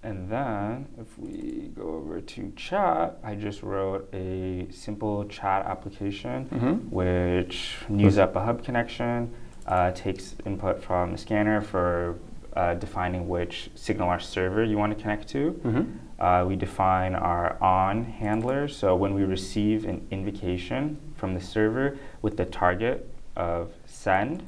And then if we go over to chat, I just wrote a simple chat application which news up a hub connection, takes input from the scanner for defining which SignalR server you want to connect to. We define our on handlers. So when we receive an invocation from the server with the target of send,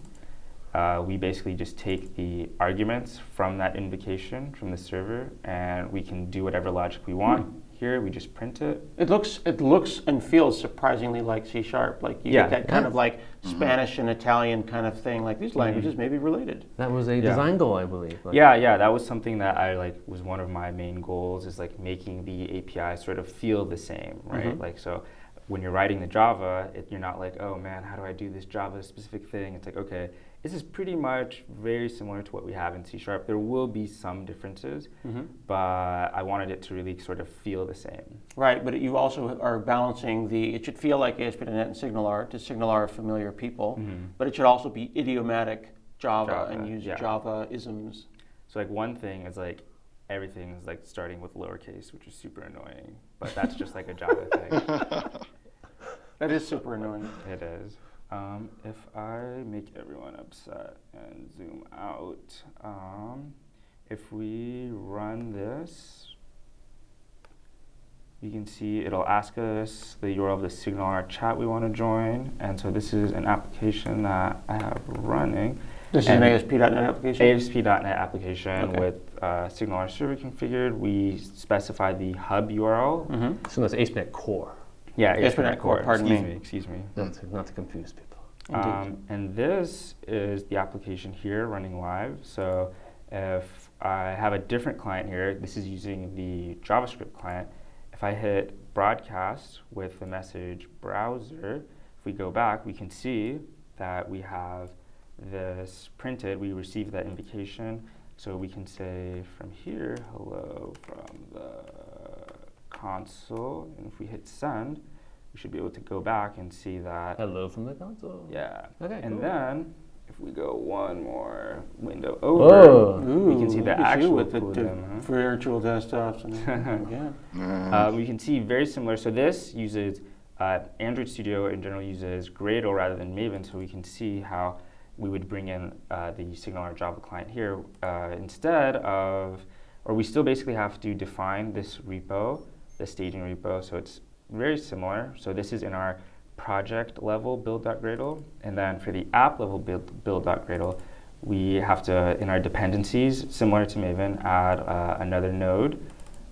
we basically just take the arguments from that invocation from the server, and we can do whatever logic we want. Here, we just print it. It looks and feels surprisingly like C#. Like you get that kind of like Spanish and Italian kind of thing. Like these languages may be related. That was a design goal, I believe. Yeah, that was something that I was one of my main goals, is making the API sort of feel the same, right? So when you're writing the Java, you're not like, oh man, how do I do this Java specific thing? It's like, okay, this is pretty much very similar to what we have in C#. There will be some differences, but I wanted it to really sort of feel the same. Right, but you also are balancing it should feel like ASP.NET and SignalR to SignalR familiar people, but it should also be idiomatic Java and use Java isms. So one thing is everything is starting with lowercase, which is super annoying, but that's just a Java thing. That is super annoying. It is. If I make everyone upset and zoom out, if we run this, you can see it'll ask us the URL of the SignalR chat we want to join. And so this is an application that I have running. This is an ASP.NET application? ASP.NET application with SignalR server configured. We specify the hub URL. So that's ASpec Core. Yeah, ASP.NET Core, pardon me. Excuse me. Not to confuse people. And this is the application here running live. So if I have a different client here, this is using the JavaScript client. If I hit broadcast with the message browser, if we go back, we can see that we have this printed. We received that invocation. So we can say from here, hello from the console. And if we hit send, we should be able to go back and see that. Hello from the console. Yeah. Okay, and cool. then if we go one more window over, we can see the look at you actual with the cool virtual desktops. And yeah. we can see very similar. So this uses Android Studio in general uses Gradle rather than Maven, so we can see how we would bring in the SignalR Java client here instead of, or we still basically have to define this repo, the staging repo. So it's very similar. So this is in our project level build.gradle, and then for the app level build.gradle, we have to, in our dependencies, similar to Maven, add another node,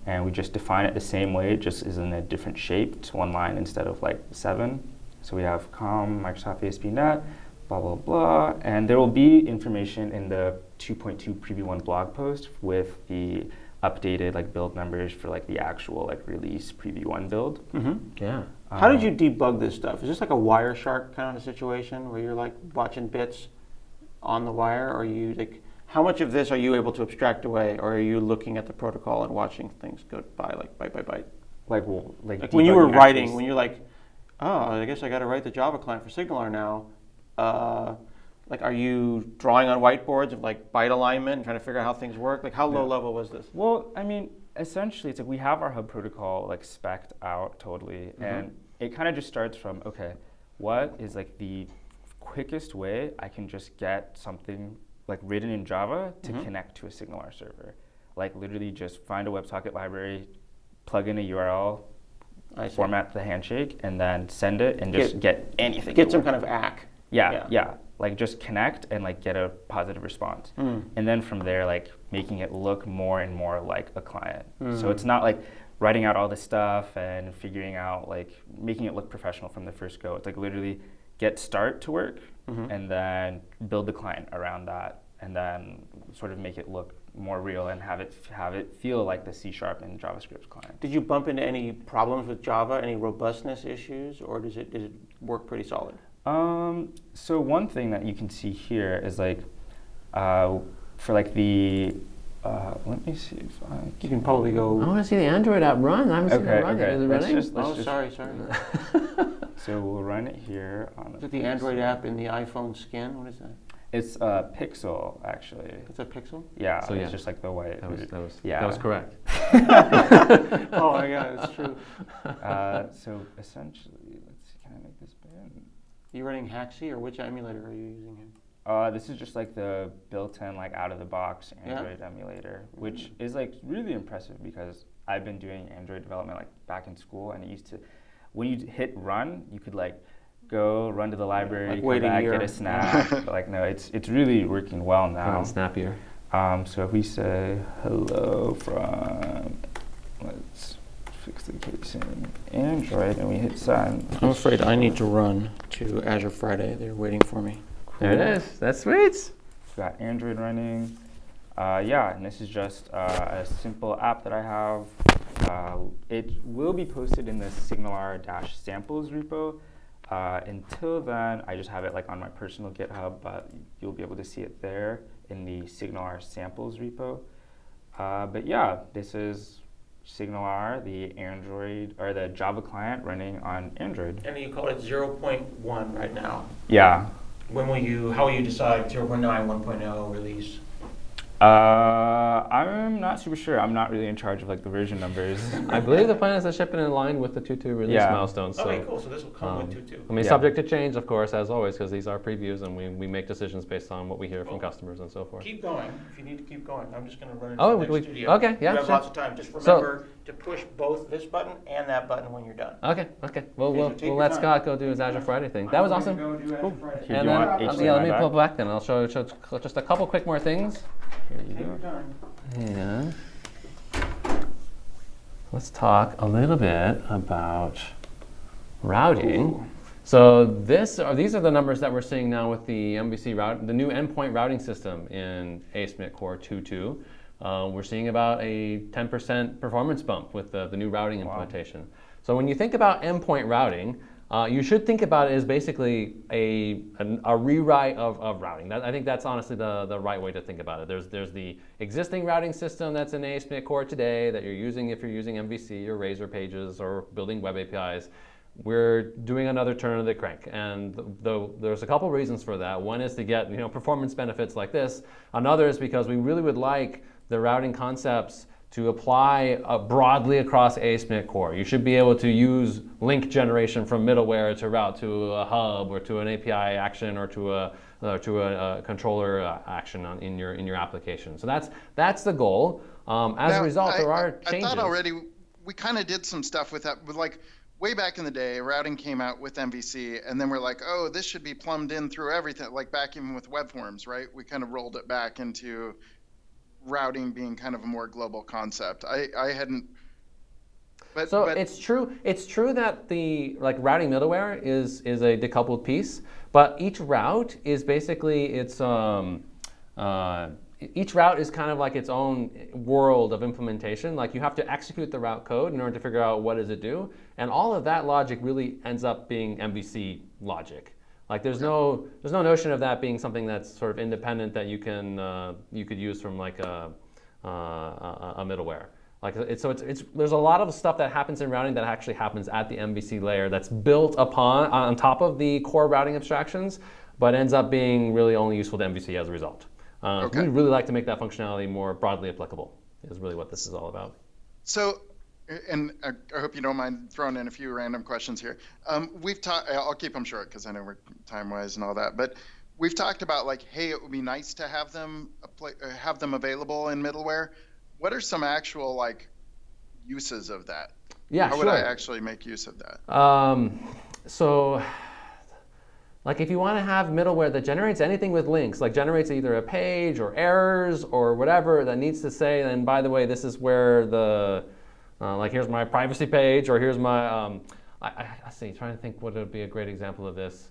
and we just define it the same way, it just is in a different shape. It's one line instead of like 7. So we have com, Microsoft ASP.NET, blah, blah, blah, and there will be information in the 2.2 preview 1 blog post with the updated like build numbers for like the actual like release preview 1 build. Yeah. How did you debug this stuff? Is this like a Wireshark kind of a situation where you're like watching bits on the wire, or are you like, how much of this are you able to abstract away, or are you looking at the protocol and watching things go by like byte by byte? Like when you were debugging writing, actually when you're like, oh, I guess I got to write the Java client for SignalR now. Like, are you drawing on whiteboards of like byte alignment and trying to figure out how things work? Like, how low level was this? Well, I mean, essentially, it's like we have our hub protocol like spec'd out totally, and it kind of just starts from, okay, what is like the quickest way I can just get something like written in Java to connect to a SignalR server? Like literally just find a WebSocket library, plug in a URL, format the handshake, and then send it and just get anything. Get some kind of ACK. Yeah. Like just connect and like get a positive response. And then from there, like making it look more and more like a client. So it's not like writing out all this stuff and figuring out like making it look professional from the first go. It's like literally get start to work and then build the client around that, and then sort of make it look more real and have it feel like the C# and JavaScript client. Did you bump into any problems with Java, any robustness issues, or does it work pretty solid? So one thing that you can see here is like, for like the, let me see if I You can probably go. I want to see the Android app run. I haven't seen it run yet. Is it Let's running? just- Oh, just- sorry. So we'll run it here on Is it the Android app in the iPhone skin? What is that? It's a Pixel actually. It's a Pixel? Yeah, So, yeah. it's just like the white. That was Yeah. correct. Oh my God, it's true. So essentially, let's see, can I make this big? You running Haxi, or which emulator are you using here? This is just like the built-in, like out-of-the-box Android emulator, which is like really impressive because I've been doing Android development like back in school, and it used to, when you hit run, you could like go run to the library, Like come wait a back, year. get a snap. But like no, it's really working well now. Snappier. So if we say hello from, let's fix the case in Android, and we hit send. I'm afraid I need to run to Azure Friday. They're waiting for me. There it is. That's sweet. We've got Android running. Yeah, and this is just a simple app that I have. It will be posted in the SignalR-samples repo. Until then, I just have it like on my personal GitHub, but you'll be able to see it there in the SignalR samples repo. But yeah, this is SignalR, the Android or the Java client running on Android. And you call it 0.1 right now. Yeah. How will you decide 0.9, 1.0 release? I'm not super sure. I'm not really in charge of like the version numbers. I believe the plan is to ship it in line with the 2.2 release milestones. So, Okay, cool. So this will come with 2.2. I mean, subject to change, of course, as always, because these are previews and we make decisions based on what we hear from customers and so forth. Keep going. If you need to keep going, I'm just going to run into Oh, the next we- studio. okay, yeah, You have sure. lots of time. Just remember to push both this button and that button when you're done. Okay. Well, Okay, so take we'll your let time. Scott go do his Azure Friday thing. That was awesome. Here, And do you then, want let me HDMI pull back? back then. I'll show just a couple quick more things. Here you Take your go. time. And let's talk a little bit about routing. So these are the numbers that we're seeing now with the MVC route, the new endpoint routing system in ASpec Core 2.2. We're seeing about a 10% performance bump with the new routing implementation. So when you think about endpoint routing, you should think about it as basically a rewrite of routing. I think that's honestly the right way to think about it. There's the existing routing system that's in ASpec Core today that you're using if you're using MVC or Razor pages or building web APIs. We're doing another turn of the crank, and there's a couple reasons for that. One is to get performance benefits like this. Another is because we really would like the routing concepts to apply broadly across ASpec Core. You should be able to use link generation from middleware to route to a hub or to an API action or to a controller action in your application. So that's the goal. As a result, there are changes. I thought already we kind of did some stuff with that, with like way back in the day, routing came out with MVC, and then we're like, oh, this should be plumbed in through everything, like back even with web forms, right? We kind of rolled it back into routing being kind of a more global concept. I hadn't. But it's true. It's true that the routing middleware is a decoupled piece, but each route is basically each route is kind of like its own world of implementation. Like you have to execute the route code in order to figure out what does it do, and all of that logic really ends up being MVC logic. Like there's no notion of that being something that's sort of independent that you could use from like a middleware. Like there's a lot of stuff that happens in routing that actually happens at the MVC layer that's built on top of the core routing abstractions, but ends up being really only useful to MVC as a result. We'd really like to make that functionality more broadly applicable, is really what this is all about. So, and I hope you don't mind throwing in a few random questions here. We've talked, I'll keep them short because I know we're time-wise and all that, but we've talked about like, hey, it would be nice to have them available in middleware. What are some actual like uses of that? Yeah, How would I actually make use of that? So, like if you want to have middleware that generates anything with links, like generates either a page or errors or whatever that needs to say, and by the way, this is where like here's my privacy page, or here's my, I see, trying to think what would be a great example of this.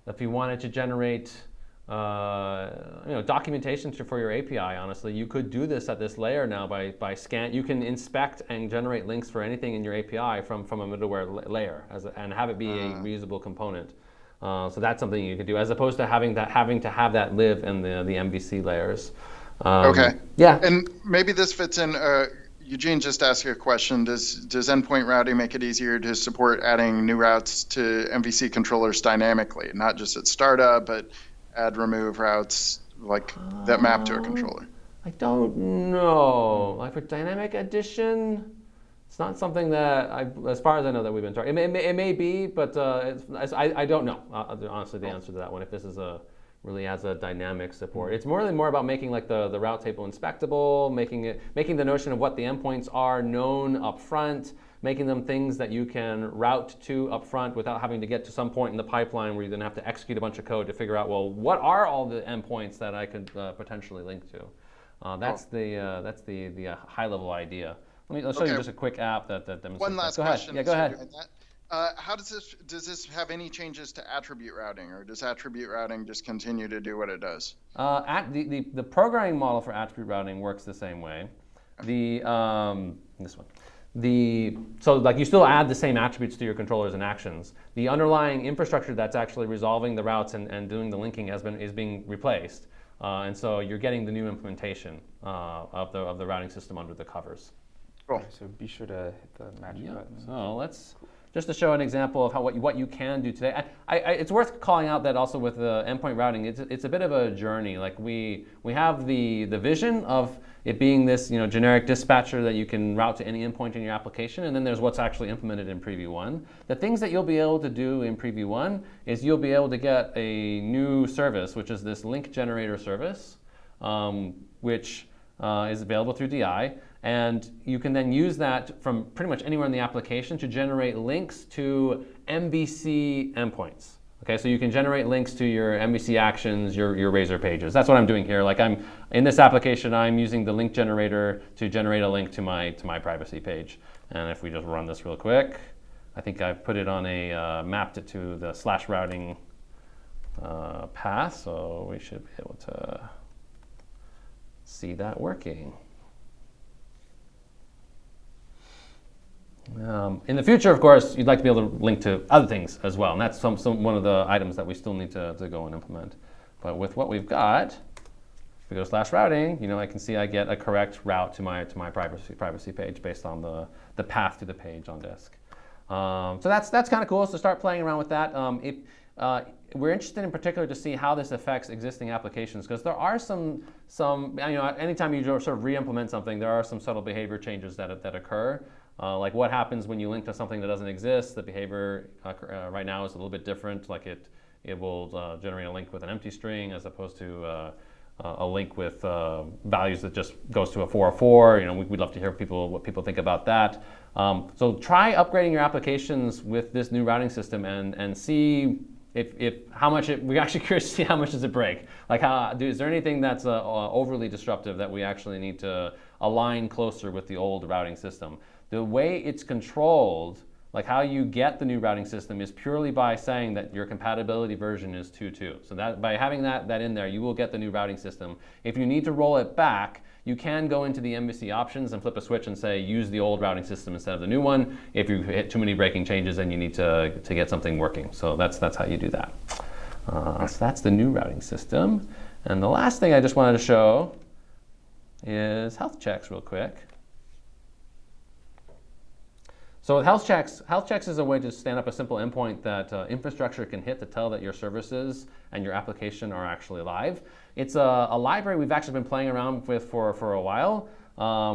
If you wanted to generate documentation for your API, honestly, you could do this at this layer now by scan. You can inspect and generate links for anything in your API from a middleware layer and have it be a reusable component. So that's something you could do, as opposed to having to have that live in the MVC layers. Okay. Yeah. And maybe this fits in. Eugene just asked you a question. Does endpoint routing make it easier to support adding new routes to MVC controllers dynamically, not just at startup, but add remove routes like that map to a controller? I don't know. Like for dynamic addition, it's not something that as far as I know, that we've been targeting. It may be, but I don't know. Honestly, the answer to that one, if this is really has a dynamic support. It's more about making like the route table inspectable, making the notion of what the endpoints are known up front, making them things that you can route to up front without having to get to some point in the pipeline where you then have to execute a bunch of code to figure out, well, what are all the endpoints that I could potentially link to? That's the high level idea. I'll show you just a quick app that demonstrates. One last that. question. Yeah, go ahead. How does this have any changes to attribute routing, or does attribute routing just continue to do what it does? The programming model for attribute routing works the same way. This one. So like you still add the same attributes to your controllers and actions. The underlying infrastructure that's actually resolving the routes and doing the linking is being replaced, and so you're getting the new implementation of the routing system under the covers. Cool. So be sure to hit the magic button. So let's just to show an example of what you can do today. It's worth calling out that also with the endpoint routing, it's a bit of a journey. Like we have the vision of it being this generic dispatcher that you can route to any endpoint in your application, and then there's what's actually implemented in Preview 1. The things that you'll be able to do in Preview 1 is you'll be able to get a new service, which is this link generator service, which is available through DI. And you can then use that from pretty much anywhere in the application to generate links to MVC endpoints. Okay, so you can generate links to your MVC actions, your Razor pages. That's what I'm doing here. Like in this application, I'm using the link generator to generate a link to my privacy page. And if we just run this real quick, I think I've put it on mapped it to the /routing path, so we should be able to see that working. In the future, of course, you'd like to be able to link to other things as well, and that's one of the items that we still need to go and implement. But with what we've got, if we go to /routing, I can see I get a correct route to my privacy page based on the path to the page on disk. So that's kind of cool. So start playing around with that. We're interested in particular to see how this affects existing applications, because there are some anytime you sort of re-implement something, there are some subtle behavior changes that occur. Like what happens when you link to something that doesn't exist. The behavior right now is a little bit different. Like it will generate a link with an empty string as opposed to a link with values that just goes to a 404. We'd love to hear what people think about that. So try upgrading your applications with this new routing system and see if how much we're actually curious to see how much does it break. Like is there anything that's overly disruptive that we actually need to align closer with the old routing system? The way it's controlled, like how you get the new routing system, is purely by saying that your compatibility version is 2.2. So that by having that in there, you will get the new routing system. If you need to roll it back, you can go into the MVC options and flip a switch and say use the old routing system instead of the new one. If you hit too many breaking changes and you need to get something working. So that's how you do that. So that's the new routing system. And the last thing I just wanted to show is health checks real quick. So with health checks is a way to stand up a simple endpoint that infrastructure can hit to tell that your services and your application are actually live. It's a library we've actually been playing around with for a while.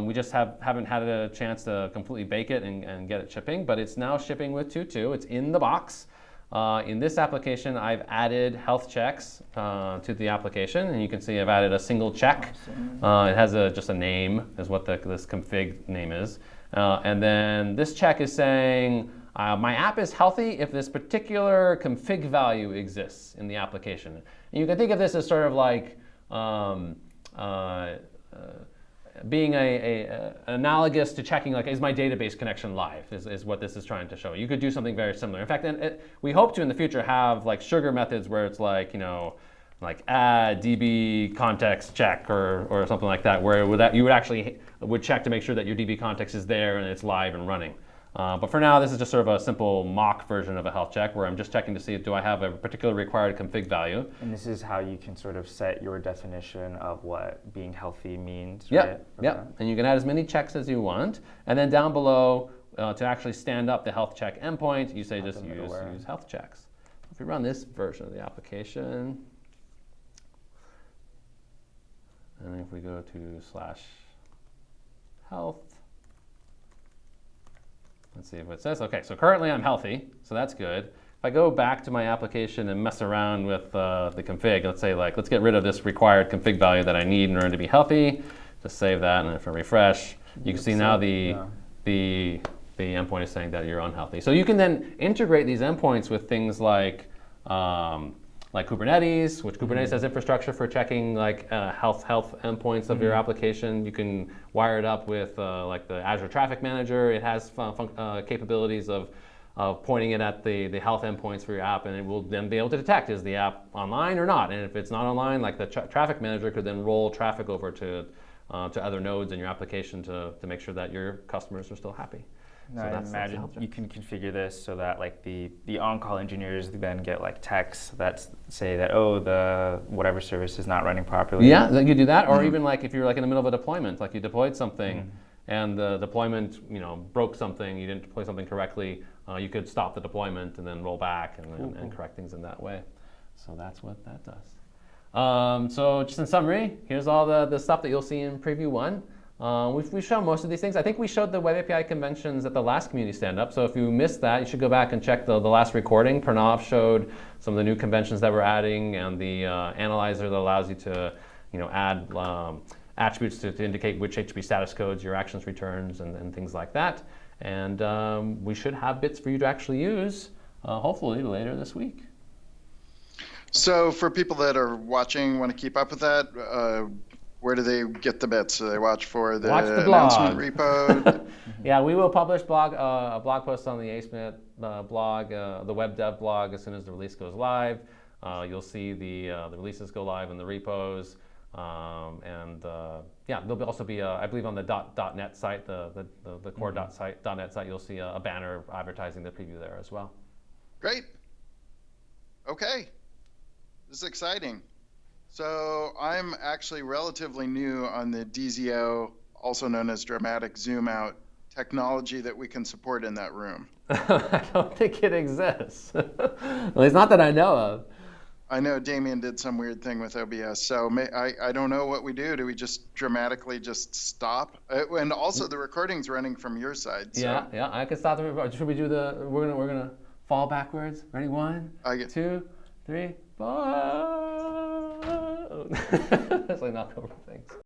We just haven't had a chance to completely bake it and get it shipping, but it's now shipping with 2.2. It's in the box. In this application, I've added health checks to the application, and you can see I've added a single check. It has just a name, is what this config name is. And then this check is saying, my app is healthy if this particular config value exists in the application. And you can think of this as sort of like being analogous to checking, like, is my database connection live, is what this is trying to show. You could do something very similar. In fact, we hope to in the future have like sugar methods where it's like, like add DB context check or something like that, where you would check to make sure that your DB context is there and it's live and running. But for now, this is just sort of a simple mock version of a health check where I'm just checking to see, do I have a particular required config value? And this is how you can sort of set your definition of what being healthy means, yep, right? Yep, okay. And you can add as many checks as you want. And then down below, to actually stand up the health check endpoint, you say just use health checks. If we run this version of the application, and if we go to /health, let's see what it says. Okay, so currently I'm healthy, so that's good. If I go back to my application and mess around with the config, let's say let's get rid of this required config value that I need in order to be healthy. Just save that, and if I refresh, you can see now the endpoint is saying that you're unhealthy. So you can then integrate these endpoints with things like Kubernetes, which Kubernetes has infrastructure for checking health endpoints of your application. You can wire it up with like the Azure Traffic Manager. It has capabilities of pointing it at the health endpoints for your app, and it will then be able to detect, is the app online or not? And if it's not online, like the Traffic Manager could then roll traffic over to other nodes in your application to make sure that your customers are still happy. So I imagine you can configure this so that like the on-call engineers then get like texts that say that, oh, the whatever service is not running properly. Yeah, you could do that, or even like if you're like in the middle of a deployment, like you deployed something and the deployment broke something, you didn't deploy something correctly, you could stop the deployment and then roll back and correct things in that way. So that's what that does. So just in summary, here's all the stuff that you'll see in Preview 1. We've shown most of these things. I think we showed the Web API conventions at the last community stand-up, so if you missed that, you should go back and check the last recording. Pranav showed some of the new conventions that we're adding and the analyzer that allows you to add attributes to indicate which HTTP status codes your actions returns and things like that. And we should have bits for you to actually use, hopefully later this week. So for people that are watching, want to keep up with that, where do they get the bits? Do they watch for the, Watch the announcement blog. repo? Yeah, we will publish a blog post on the ASpec blog, the web dev blog, as soon as the release goes live. You'll see the releases go live in the repos. Yeah, there'll also be, I believe, on the .net site, the core .net site, you'll see a banner advertising the preview there as well. Great. Okay. This is exciting. So I'm actually relatively new on the DZO, also known as dramatic zoom out technology that we can support in that room. I don't think it exists. At least not that I know of. I know Damien did some weird thing with OBS, so I don't know what we do. Do we just dramatically just stop? And also the recording's running from your side. So. Yeah, I can stop the recording. Should we do we're gonna fall backwards? Ready? 1, 2, 3, 4. That's like knock over things.